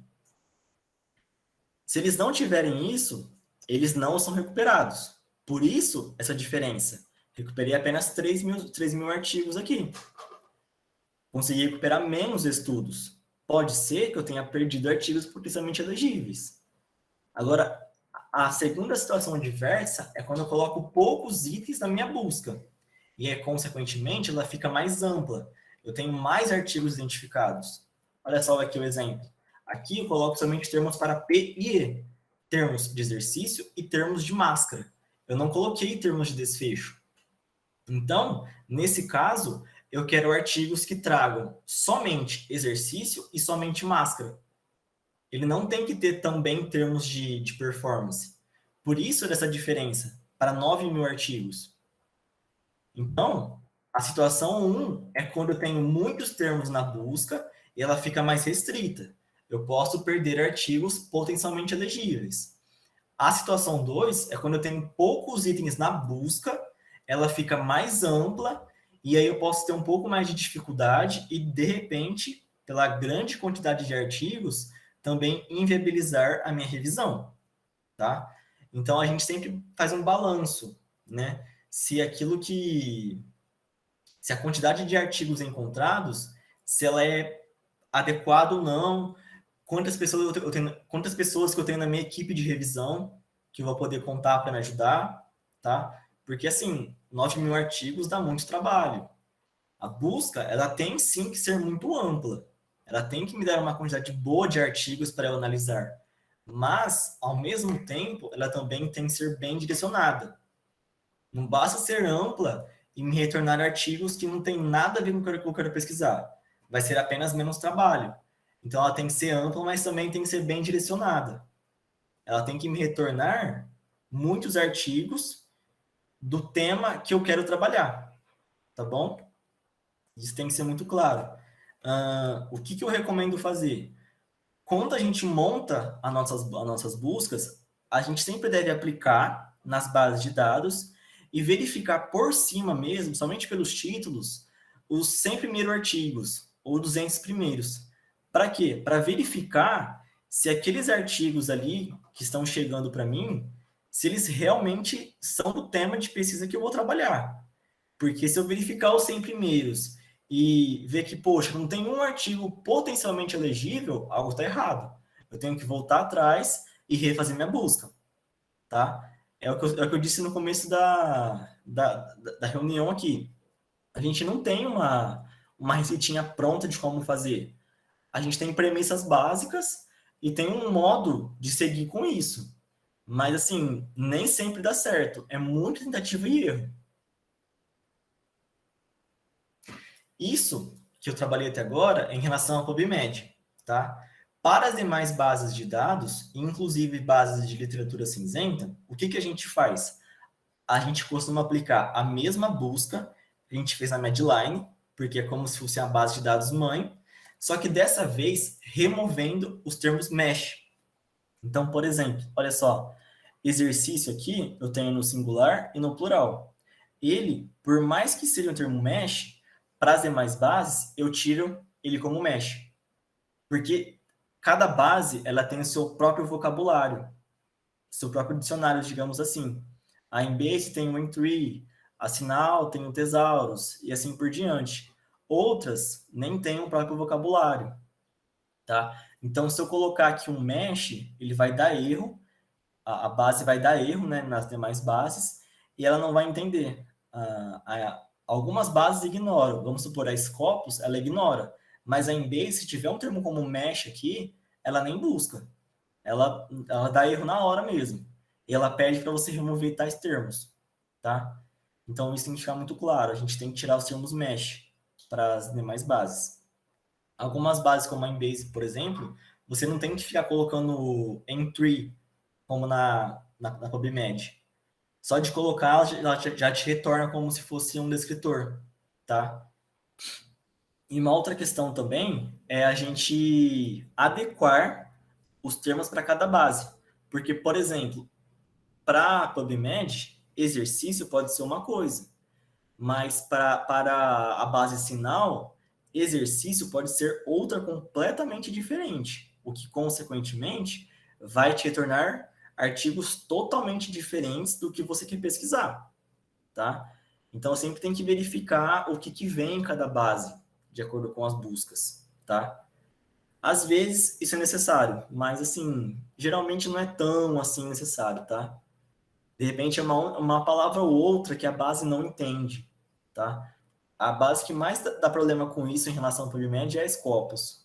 Se eles não tiverem isso, eles não são recuperados. Por isso, essa diferença. Recuperei apenas 3.000 artigos aqui. Consegui recuperar menos estudos. Pode ser que eu tenha perdido artigos potencialmente elegíveis. Agora, a segunda situação adversa é quando eu coloco poucos itens na minha busca. E, consequentemente, ela fica mais ampla. Eu tenho mais artigos identificados. Olha só aqui o exemplo. Aqui eu coloco somente termos para P e E. Termos de exercício e termos de máscara. Eu não coloquei termos de desfecho. Então, nesse caso, eu quero artigos que tragam somente exercício e somente máscara. Ele não tem que ter também termos de performance. Por isso, dessa diferença, para 9.000 artigos. Então, a situação 1 é quando eu tenho muitos termos na busca e ela fica mais restrita. Eu posso perder artigos potencialmente elegíveis. A situação 2 é quando eu tenho poucos itens na busca, ela fica mais ampla e aí eu posso ter um pouco mais de dificuldade e, de repente, pela grande quantidade de artigos, também inviabilizar a minha revisão, tá? Então, a gente sempre faz um balanço, né? Se a quantidade de artigos encontrados, se ela é adequada ou não, quantas pessoas que eu tenho na minha equipe de revisão que eu vou poder contar para me ajudar, tá? Porque, assim, 9.000 artigos dá muito trabalho. A busca, ela tem sim que ser muito ampla. Ela tem que me dar uma quantidade boa de artigos para eu analisar. Mas, ao mesmo tempo, ela também tem que ser bem direcionada. Não basta ser ampla e me retornar artigos que não tem nada a ver com o que eu quero pesquisar. Vai ser apenas menos trabalho. Então, ela tem que ser ampla, mas também tem que ser bem direcionada. Ela tem que me retornar muitos artigos do tema que eu quero trabalhar, tá bom? Isso tem que ser muito claro. O que eu recomendo fazer? Quando a gente monta as nossas buscas, a gente sempre deve aplicar nas bases de dados e verificar por cima mesmo, somente pelos títulos, os 100 primeiros artigos ou 200 primeiros. Para quê? Para verificar se aqueles artigos ali que estão chegando para mim, se eles realmente são do tema de pesquisa que eu vou trabalhar. Porque se eu verificar os 100 primeiros e ver que, poxa, não tem um artigo potencialmente elegível, algo está errado. Eu tenho que voltar atrás e refazer minha busca, tá? É o que eu disse no começo da reunião aqui. A gente não tem uma receitinha pronta de como fazer. A gente tem premissas básicas e tem um modo de seguir com isso. Mas, assim, nem sempre dá certo. É muita tentativa e erro. Isso que eu trabalhei até agora é em relação à PubMed, tá? Para as demais bases de dados, inclusive bases de literatura cinzenta, o que a gente faz? A gente costuma aplicar a mesma busca que a gente fez na Medline, porque é como se fosse a base de dados mãe, só que dessa vez removendo os termos mesh. Então, por exemplo, olha só, exercício aqui eu tenho no singular e no plural. Ele, por mais que seja um termo mesh, para as demais bases, eu tiro ele como mesh. Porque cada base ela tem o seu próprio vocabulário, seu próprio dicionário, digamos assim. A Embase tem o Entry, a Sinal tem o Thesaurus, e assim por diante. Outras nem têm o próprio vocabulário, tá? Então, se eu colocar aqui um mesh, ele vai dar erro, a base vai dar erro, né, nas demais bases, e ela não vai entender. Algumas bases ignoram. Vamos supor, a Scopus, ela ignora. Mas a Embase, se tiver um termo como mesh aqui, ela nem busca. Ela dá erro na hora mesmo. E ela pede para você remover tais termos, tá? Então, isso tem que ficar muito claro. A gente tem que tirar os termos mesh para as demais bases. Algumas bases, como a Embase, por exemplo, você não tem que ficar colocando entry, como na PubMed. Só de colocar, ela já te retorna como se fosse um descritor, tá? E uma outra questão também é a gente adequar os termos para cada base. Porque, por exemplo, para PubMed, exercício pode ser uma coisa, mas para a base sinal, exercício pode ser outra completamente diferente, o que, consequentemente, vai te retornar artigos totalmente diferentes do que você quer pesquisar, tá? Então, sempre tem que verificar o que vem em cada base, de acordo com as buscas, tá? Às vezes, isso é necessário, mas, assim, geralmente não é tão, assim, necessário, tá? De repente, é uma palavra ou outra que a base não entende, tá? A base que mais dá problema com isso em relação ao PubMed é a Scopus.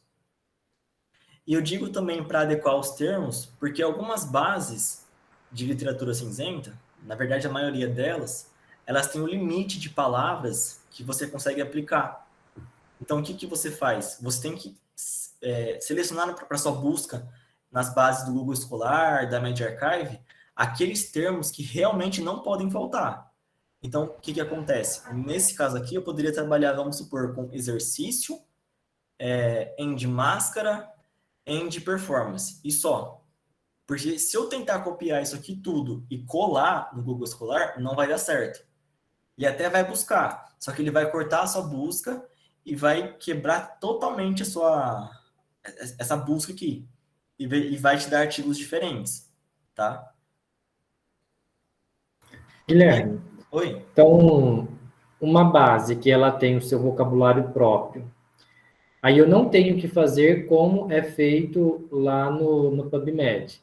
E eu digo também para adequar os termos, porque algumas bases de literatura cinzenta, na verdade a maioria delas, elas têm um limite de palavras que você consegue aplicar. Então, o que você faz? Você tem que selecionar para sua busca nas bases do Google Escolar, da MediArchive, aqueles termos que realmente não podem faltar. Então, o que acontece? Nesse caso aqui, eu poderia trabalhar, vamos supor, com exercício, end máscara, end performance, e só. Porque se eu tentar copiar isso aqui tudo e colar no Google Escolar, não vai dar certo. Ele até vai buscar, só que ele vai cortar a sua busca e vai quebrar totalmente essa busca aqui. E vai te dar artigos diferentes, tá? Guilherme, Oi? então, uma base que ela tem o seu vocabulário próprio, aí eu não tenho que fazer como é feito lá no PubMed.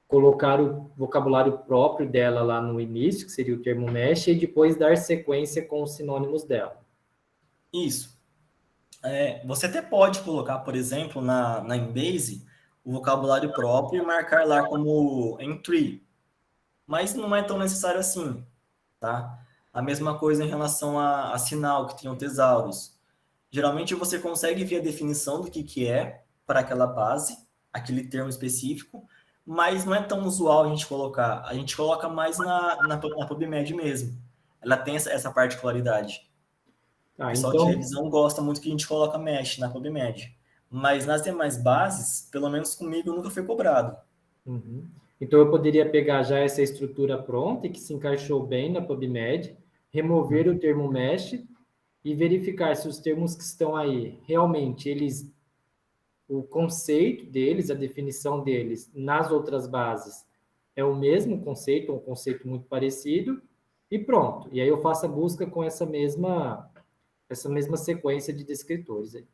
Colocar o vocabulário próprio dela lá no início, que seria o termo mesh, e depois dar sequência com os sinônimos dela. Isso. Você até pode colocar, por exemplo, na Embase, o vocabulário próprio e marcar lá como entry. Mas não é tão necessário assim, tá? A mesma coisa em relação a sinal, que tem o Thesaurus. Geralmente você consegue ver a definição do que é para aquela base, aquele termo específico, mas não é tão usual a gente colocar. A gente coloca mais na PubMed mesmo. Ela tem essa particularidade. O pessoal de revisão gosta muito que a gente coloca mesh na PubMed. Mas nas demais bases, pelo menos comigo, nunca foi cobrado. Uhum. Então, eu poderia pegar já essa estrutura pronta e que se encaixou bem na PubMed, remover o termo mesh e verificar se os termos que estão aí, realmente, o conceito deles, a definição deles nas outras bases é o mesmo conceito, um conceito muito parecido, e pronto. E aí eu faço a busca com essa mesma sequência de descritores aí.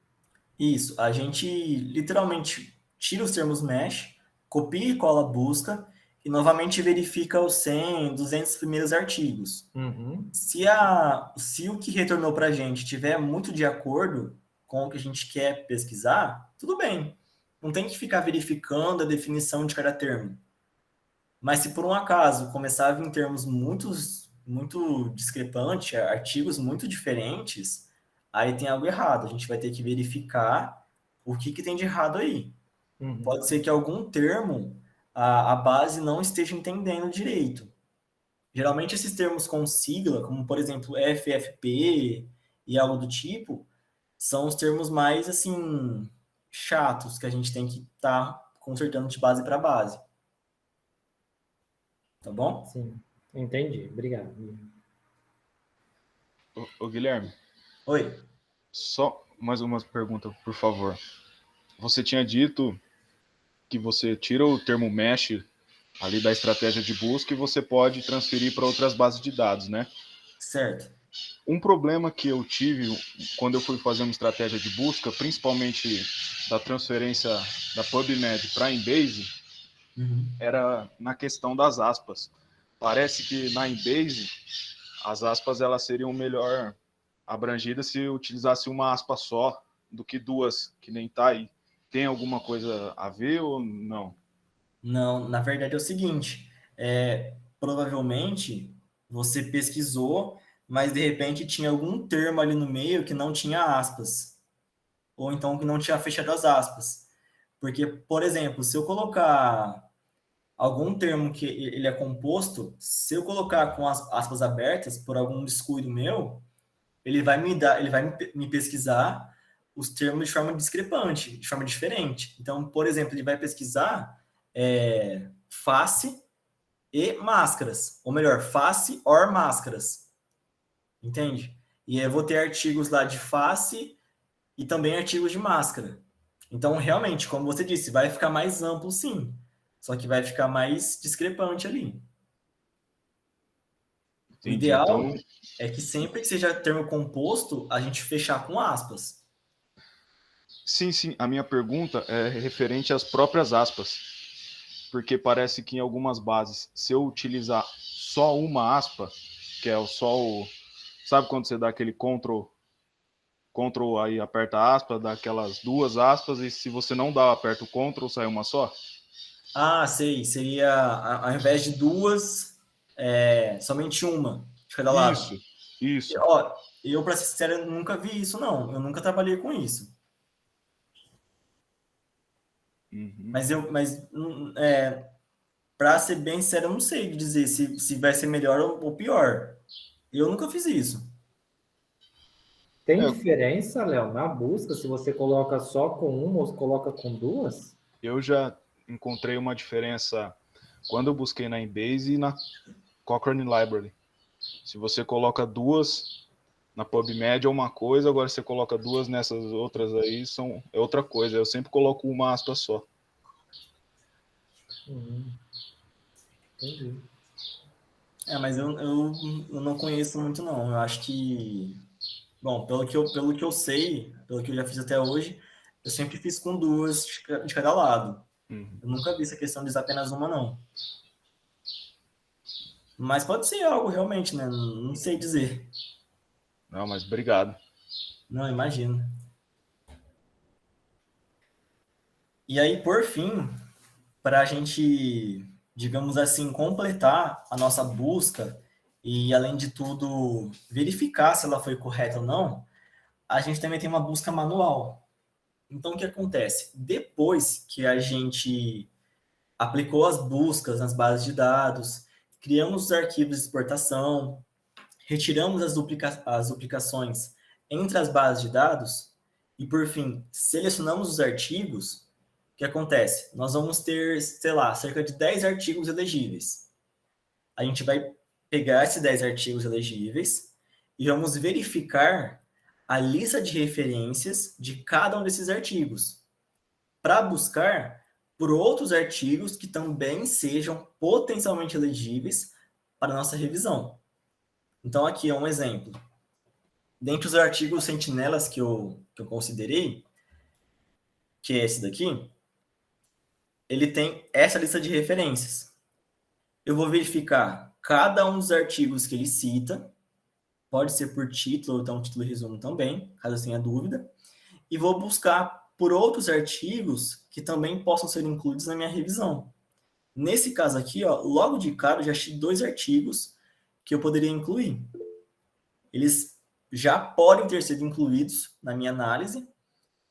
Isso, a gente literalmente tira os termos mesh, copia e cola a busca e novamente verifica os 100, 200 primeiros artigos. Uhum. Se o que retornou para a gente tiver muito de acordo com o que a gente quer pesquisar, tudo bem. Não tem que ficar verificando a definição de cada termo. Mas se por um acaso começar a vir termos muito discrepantes, artigos muito diferentes, aí tem algo errado. A gente vai ter que verificar o que tem de errado aí. Uhum. Pode ser que algum termo a base não esteja entendendo direito. Geralmente esses termos com sigla, como por exemplo FFP e algo do tipo, são os termos mais assim chatos que a gente tem que estar consertando de base para base. Tá bom? Sim, entendi. Obrigado. Ô, Guilherme, Oi. só mais uma pergunta, por favor. Você tinha dito que você tira o termo mesh ali da estratégia de busca e você pode transferir para outras bases de dados, né? Certo. Um problema que eu tive quando eu fui fazer uma estratégia de busca, principalmente da transferência da PubMed para Embase, era na questão das aspas. Parece que na Embase as aspas elas seriam melhor abrangidas se utilizasse uma aspa só do que duas, que nem tá aí. Tem alguma coisa a ver ou não? Não, na verdade é o seguinte, provavelmente você pesquisou, mas de repente tinha algum termo ali no meio que não tinha aspas, ou então que não tinha fechado as aspas. Porque, por exemplo, se eu colocar algum termo que ele é composto, se eu colocar com as aspas abertas por algum descuido meu, ele vai me pesquisar os termos de forma discrepante, de forma diferente. Então, por exemplo, ele vai pesquisar face e máscaras, ou melhor, face or máscaras, entende? E eu vou ter artigos lá de face e também artigos de máscara. Então, realmente, como você disse, vai ficar mais amplo, sim, só que vai ficar mais discrepante ali. O Entendi. ideal Então, é que sempre que seja termo composto, a gente fechar com aspas. sim, a minha pergunta é referente às próprias aspas. Porque parece que em algumas bases, se eu utilizar só uma aspa, que é só o... Sabe quando você dá aquele Ctrl aí aperta aspa, dá aquelas duas aspas, e se você não dá, aperta o Ctrl, sai uma só? Ah, sei. Seria, ao invés de duas, somente uma de cada lado. Isso. Ó, eu, para ser sincero, nunca vi isso, não. Eu nunca trabalhei com isso. Uhum. Mas para ser bem sincero, eu não sei dizer se vai ser melhor ou pior. Eu nunca fiz isso. Tem diferença, Léo, na busca, se você coloca só com uma ou se coloca com duas? Eu já encontrei uma diferença quando eu busquei na Embase e na Cochrane Library. Se você coloca duas na PubMed é uma coisa, agora você coloca duas nessas outras aí é outra coisa. Eu sempre coloco uma aspa só. Entendi. Mas eu não conheço muito, não. Eu acho que... Bom, pelo que eu sei, pelo que eu já fiz até hoje, eu sempre fiz com duas de cada lado. Eu nunca vi essa questão de usar apenas uma, não. Mas pode ser algo realmente, né? Não sei dizer. Não, mas obrigado. Não, imagino. E aí, por fim, para a gente, digamos assim, completar a nossa busca e, além de tudo, verificar se ela foi correta ou não, a gente também tem uma busca manual. Então, o que acontece? Depois que a gente aplicou as buscas nas bases de dados, criamos os arquivos de exportação, retiramos as duplicações entre as bases de dados e, por fim, selecionamos os artigos, o que acontece? Nós vamos ter, sei lá, cerca de 10 artigos elegíveis. A gente vai pegar esses 10 artigos elegíveis e vamos verificar a lista de referências de cada um desses artigos, para buscar por outros artigos que também sejam potencialmente elegíveis para nossa revisão. Então, aqui é um exemplo. Dentre os artigos sentinelas que eu considerei, que é esse daqui, ele tem essa lista de referências. Eu vou verificar cada um dos artigos que ele cita, pode ser por título, ou então título e resumo também, caso tenha dúvida, e vou buscar por outros artigos que também possam ser incluídos na minha revisão. Nesse caso aqui, ó, logo de cara, eu já achei 2 artigos que eu poderia incluir. Eles já podem ter sido incluídos na minha análise,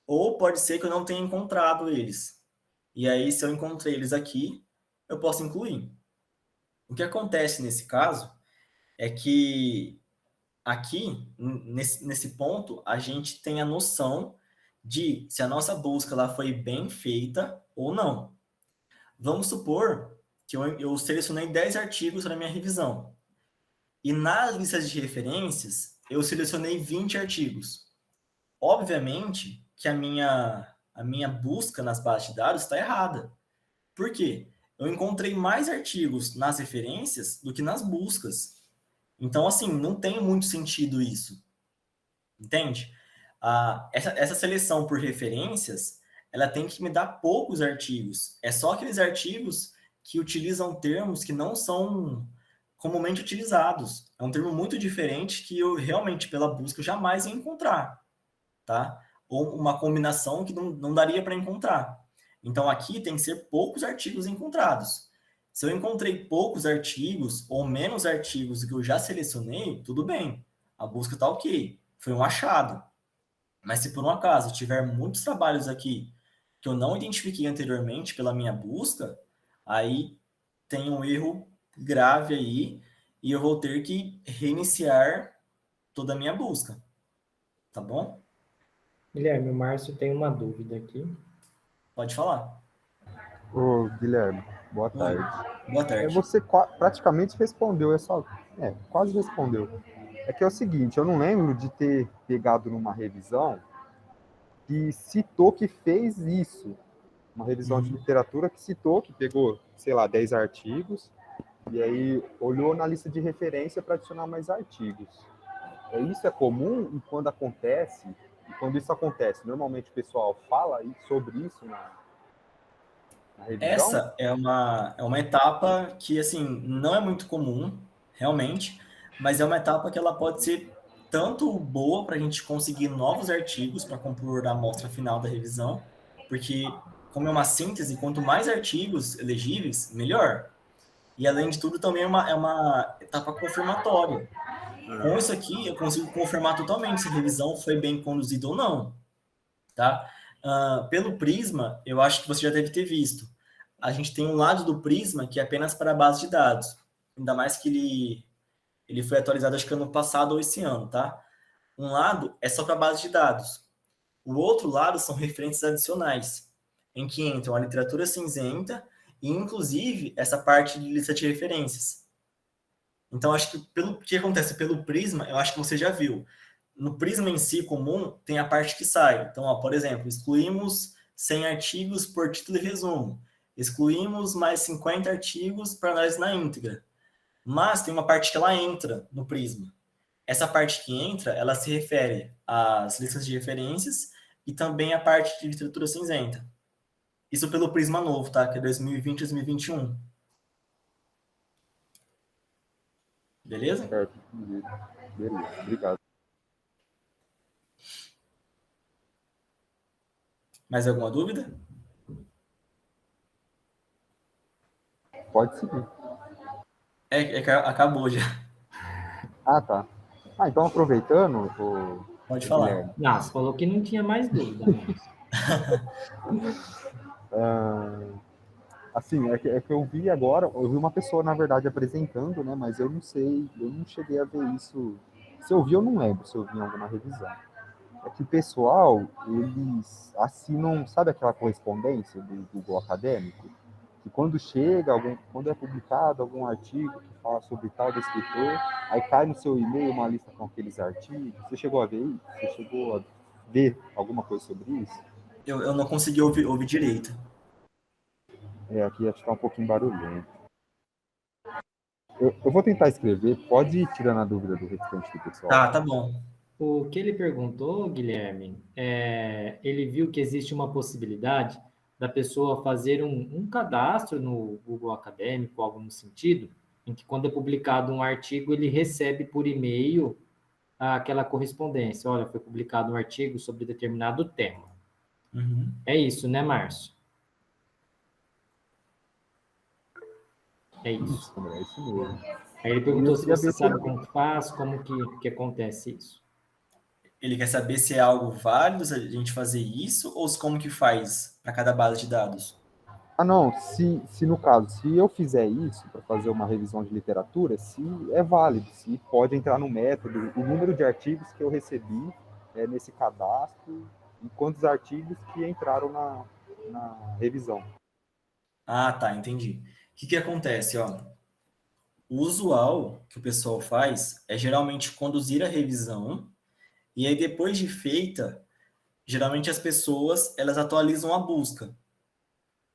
ou pode ser que eu não tenha encontrado eles. E aí, se eu encontrei eles aqui, eu posso incluir. O que acontece nesse caso é que aqui, nesse ponto, a gente tem a noção de se a nossa busca lá foi bem feita ou não. Vamos supor que eu selecionei 10 artigos para minha revisão. E nas listas de referências, eu selecionei 20 artigos. Obviamente que a minha busca nas bases de dados está errada. Por quê? Eu encontrei mais artigos nas referências do que nas buscas. Então, assim, não tem muito sentido isso. Entende? Essa seleção por referências, ela tem que me dar poucos artigos. É só aqueles artigos que utilizam termos que não são comumente utilizados. É um termo muito diferente que eu realmente, pela busca, jamais ia encontrar, tá? Ou uma combinação que não daria para encontrar. Então, aqui tem que ser poucos artigos encontrados. Se eu encontrei poucos artigos ou menos artigos que eu já selecionei, tudo bem. A busca está ok. Foi um achado. Mas se por um acaso tiver muitos trabalhos aqui que eu não identifiquei anteriormente pela minha busca, aí tem um erro grave aí e eu vou ter que reiniciar toda a minha busca. Tá bom? Guilherme, o Márcio tem uma dúvida aqui. Pode falar. Ô, Guilherme, boa tarde. Boa tarde. Você praticamente respondeu essa... quase respondeu. É que é o seguinte, eu não lembro de ter pegado numa revisão que citou que fez isso. Uma revisão de literatura que citou, que pegou, sei lá, 10 artigos, e aí olhou na lista de referência para adicionar mais artigos. Isso é comum e quando isso acontece, normalmente o pessoal fala sobre isso na revisão? Essa é uma etapa que, assim, não é muito comum, realmente, mas é uma etapa que ela pode ser tanto boa para a gente conseguir novos artigos para compor a amostra final da revisão, porque, como é uma síntese, quanto mais artigos elegíveis, melhor. E, além de tudo, também é uma etapa confirmatória. Com isso aqui, eu consigo confirmar totalmente se a revisão foi bem conduzida ou não, tá? Pelo Prisma, eu acho que você já deve ter visto. A gente tem um lado do Prisma que é apenas para a base de dados. Ainda mais que ele foi atualizado, acho que ano passado ou esse ano, tá? Um lado é só para a base de dados. O outro lado são referências adicionais, em que entram a literatura cinzenta e, inclusive, essa parte de lista de referências. Então, acho que pelo que acontece pelo Prisma, eu acho que você já viu. No Prisma em si comum, tem a parte que sai. Então, ó, por exemplo, excluímos 100 artigos por título e resumo. Excluímos mais 50 artigos para análise na íntegra. Mas tem uma parte que ela entra no Prisma. Essa parte que entra, ela se refere às listas de referências e também à parte de literatura cinzenta. Isso pelo Prisma novo, tá? Que é 2020 e 2021. Beleza? Certo. Beleza, obrigado. Mais alguma dúvida? Pode seguir. É que acabou já. Ah, tá. Então aproveitando, Pode falar. Guilherme, Não, você falou que não tinha mais dúvida, Márcio. assim, é que eu vi agora, eu vi uma pessoa, na verdade, apresentando, né, mas eu não sei, eu não cheguei a ver isso. Se eu vi, eu não lembro se eu vi em alguma revisão. é que o pessoal, eles assinam, sabe aquela correspondência do Google Acadêmico? Que quando chega, quando é publicado algum artigo que fala sobre tal escritor, aí cai no seu e-mail uma lista com aqueles artigos. Você chegou a ver isso? Você chegou a ver alguma coisa sobre isso? Eu não consegui ouvir direito. Aqui acho que está um pouquinho barulhento. Eu vou tentar escrever, pode ir tirando a dúvida do restante do pessoal. Tá bom. O que ele perguntou, Guilherme, ele viu que existe uma possibilidade da pessoa fazer um cadastro no Google Acadêmico, algo no sentido, em que quando é publicado um artigo, ele recebe por e-mail aquela correspondência. Olha, foi publicado um artigo sobre determinado tema. Uhum. É isso, né, Márcio? É isso. É isso mesmo. Aí ele perguntou se queria você ver sabe como faz, como que acontece isso. Ele quer saber se é algo válido a gente fazer isso ou como que faz para cada base de dados. Não, se no caso, se eu fizer isso para fazer uma revisão de literatura, se é válido, se pode entrar no método, o número de artigos que eu recebi nesse cadastro e quantos artigos que entraram na revisão. Ah, tá, entendi. O que acontece, ó? O usual que o pessoal faz é geralmente conduzir a revisão e aí depois de feita, geralmente as pessoas elas atualizam a busca.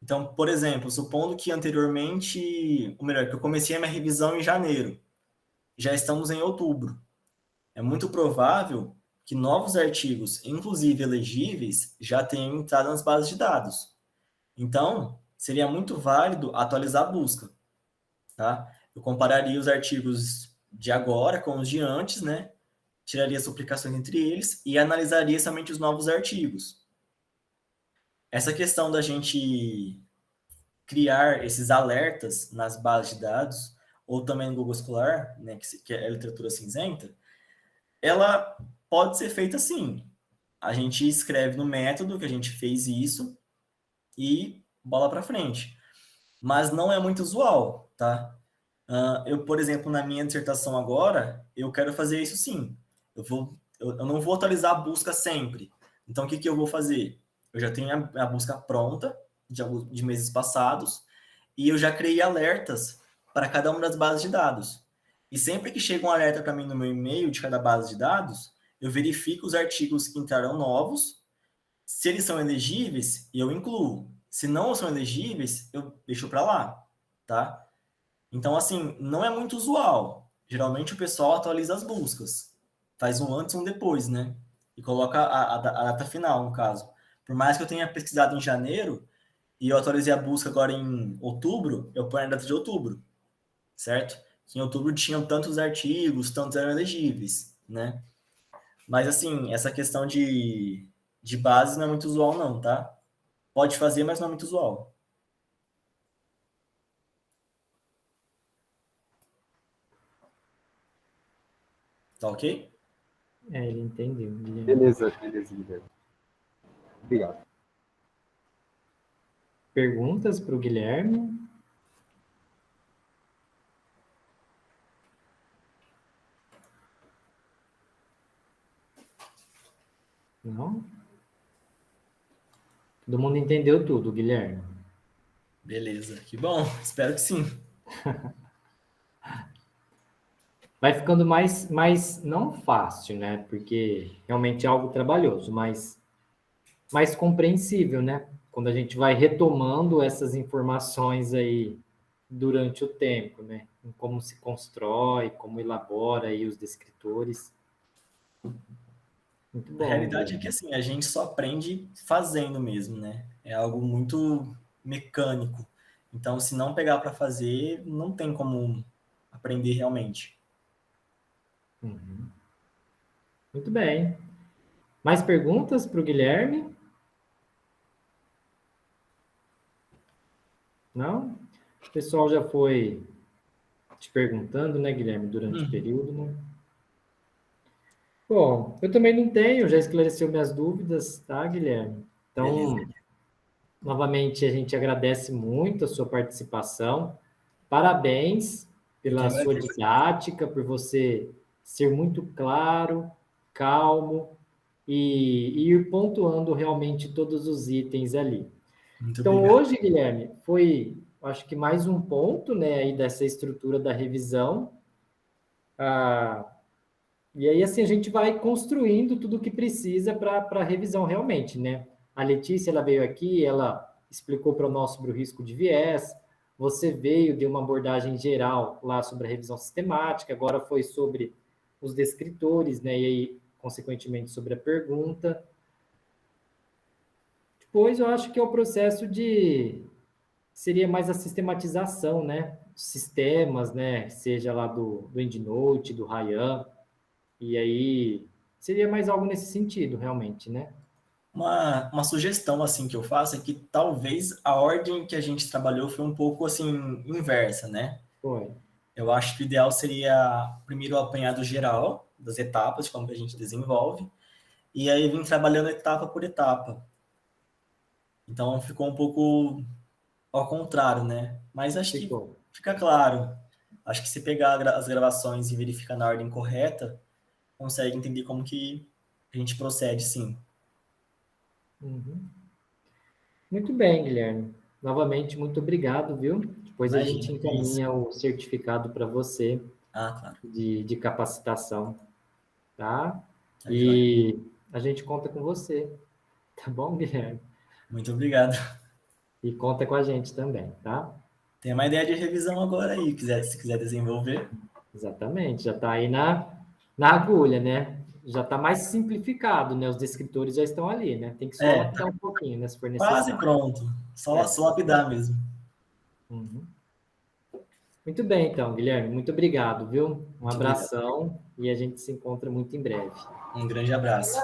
Então, por exemplo, supondo que anteriormente, ou melhor, que eu comecei a minha revisão em janeiro, já estamos em outubro. É muito provável que novos artigos, inclusive elegíveis, já tenham entrado nas bases de dados. Então, seria muito válido atualizar a busca, tá? Eu compararia os artigos de agora com os de antes, né? Tiraria as duplicações entre eles e analisaria somente os novos artigos. Essa questão da gente criar esses alertas nas bases de dados, ou também no Google Scholar, né, que é a literatura cinzenta, ela pode ser feita assim. A gente escreve no método que a gente fez isso e bola para frente. Mas não é muito usual, tá? Eu, por exemplo, na minha dissertação agora, eu quero fazer isso sim. Eu não vou atualizar a busca sempre. Então, o que eu vou fazer? Eu já tenho a busca pronta de meses passados e eu já criei alertas para cada uma das bases de dados. E sempre que chega um alerta para mim no meu e-mail de cada base de dados, eu verifico os artigos que entraram novos. Se eles são elegíveis, eu incluo. Se não são elegíveis, eu deixo para lá, tá? Então, assim, não é muito usual. Geralmente o pessoal atualiza as buscas. Faz um antes e um depois, né? E coloca a data final, no caso. Por mais que eu tenha pesquisado em janeiro e eu atualizei a busca agora em outubro, eu ponho a data de outubro, certo? Em outubro tinham tantos artigos, tantos eram elegíveis, né? Mas, assim, essa questão de base não é muito usual, não, tá? Pode fazer, mas não é muito usual. Tá ok? Ele entendeu, Guilherme. Beleza, Guilherme. Obrigado. Perguntas para o Guilherme? Não? Todo mundo entendeu tudo, Guilherme. Beleza, que bom. Espero que sim. Vai ficando mais não fácil, né? Porque realmente é algo trabalhoso, mas mais compreensível, né? Quando a gente vai retomando essas informações aí durante o tempo, né? Em como se constrói, como elabora aí os descritores. Muito A bom, realidade é que Guilherme. assim, a gente só aprende fazendo mesmo, né? É algo muito mecânico. Então, se não pegar para fazer, não tem como aprender realmente. Uhum. Muito bem. Mais perguntas para o Guilherme? Não? O pessoal já foi te perguntando, né, Guilherme, durante o período, né? Bom, eu também não tenho, já esclareceu minhas dúvidas, tá, Guilherme? Então, Beleza. novamente, a gente agradece muito a sua participação. Parabéns Eu que pela sua agradeço. didática, por você ser muito claro, calmo, e ir pontuando realmente todos os itens ali. Muito Então, obrigado. hoje, Guilherme, foi, acho que mais um ponto, né, aí dessa estrutura da revisão. E aí, assim, a gente vai construindo tudo o que precisa para a revisão realmente, né? A Letícia, ela veio aqui, ela explicou para nós sobre o risco de viés, você veio, deu uma abordagem geral lá sobre a revisão sistemática, agora foi sobre os descritores, né? E aí, consequentemente, sobre a pergunta. Depois, eu acho que é o processo seria mais a sistematização, né? Sistemas, né? Seja lá do EndNote, do Ryan, e aí seria mais algo nesse sentido, realmente, né? Uma sugestão assim que eu faço é que talvez a ordem que a gente trabalhou foi um pouco assim inversa, né? Foi. Eu acho que o ideal seria primeiro o apanhado geral das etapas, de como que a gente desenvolve, e aí vir trabalhando etapa por etapa. Então ficou um pouco ao contrário, né? Mas acho que Ficou. fica claro. Acho que se pegar as gravações e verificar na ordem correta, consegue entender como que a gente procede, sim. Uhum. Muito bem, Guilherme. Novamente, muito obrigado, viu? Depois a gente Imagina, que isso. encaminha o certificado para você Ah, claro. de capacitação, tá? Tá joia. E a gente conta com você, tá bom, Guilherme? Muito obrigado. E conta com a gente também, tá? Tem uma ideia de revisão agora aí, se quiser desenvolver. Exatamente, já está aí na agulha, né? Já está mais simplificado, né? Os descritores já estão ali, né? Tem que só É, lapidar um pouquinho, né? Se for quase necessário. pronto. Só lapidar mesmo. Uhum. Muito bem, então, Guilherme, muito obrigado, viu? Um Muito obrigado. abração e a gente se encontra muito em breve. Um grande abraço.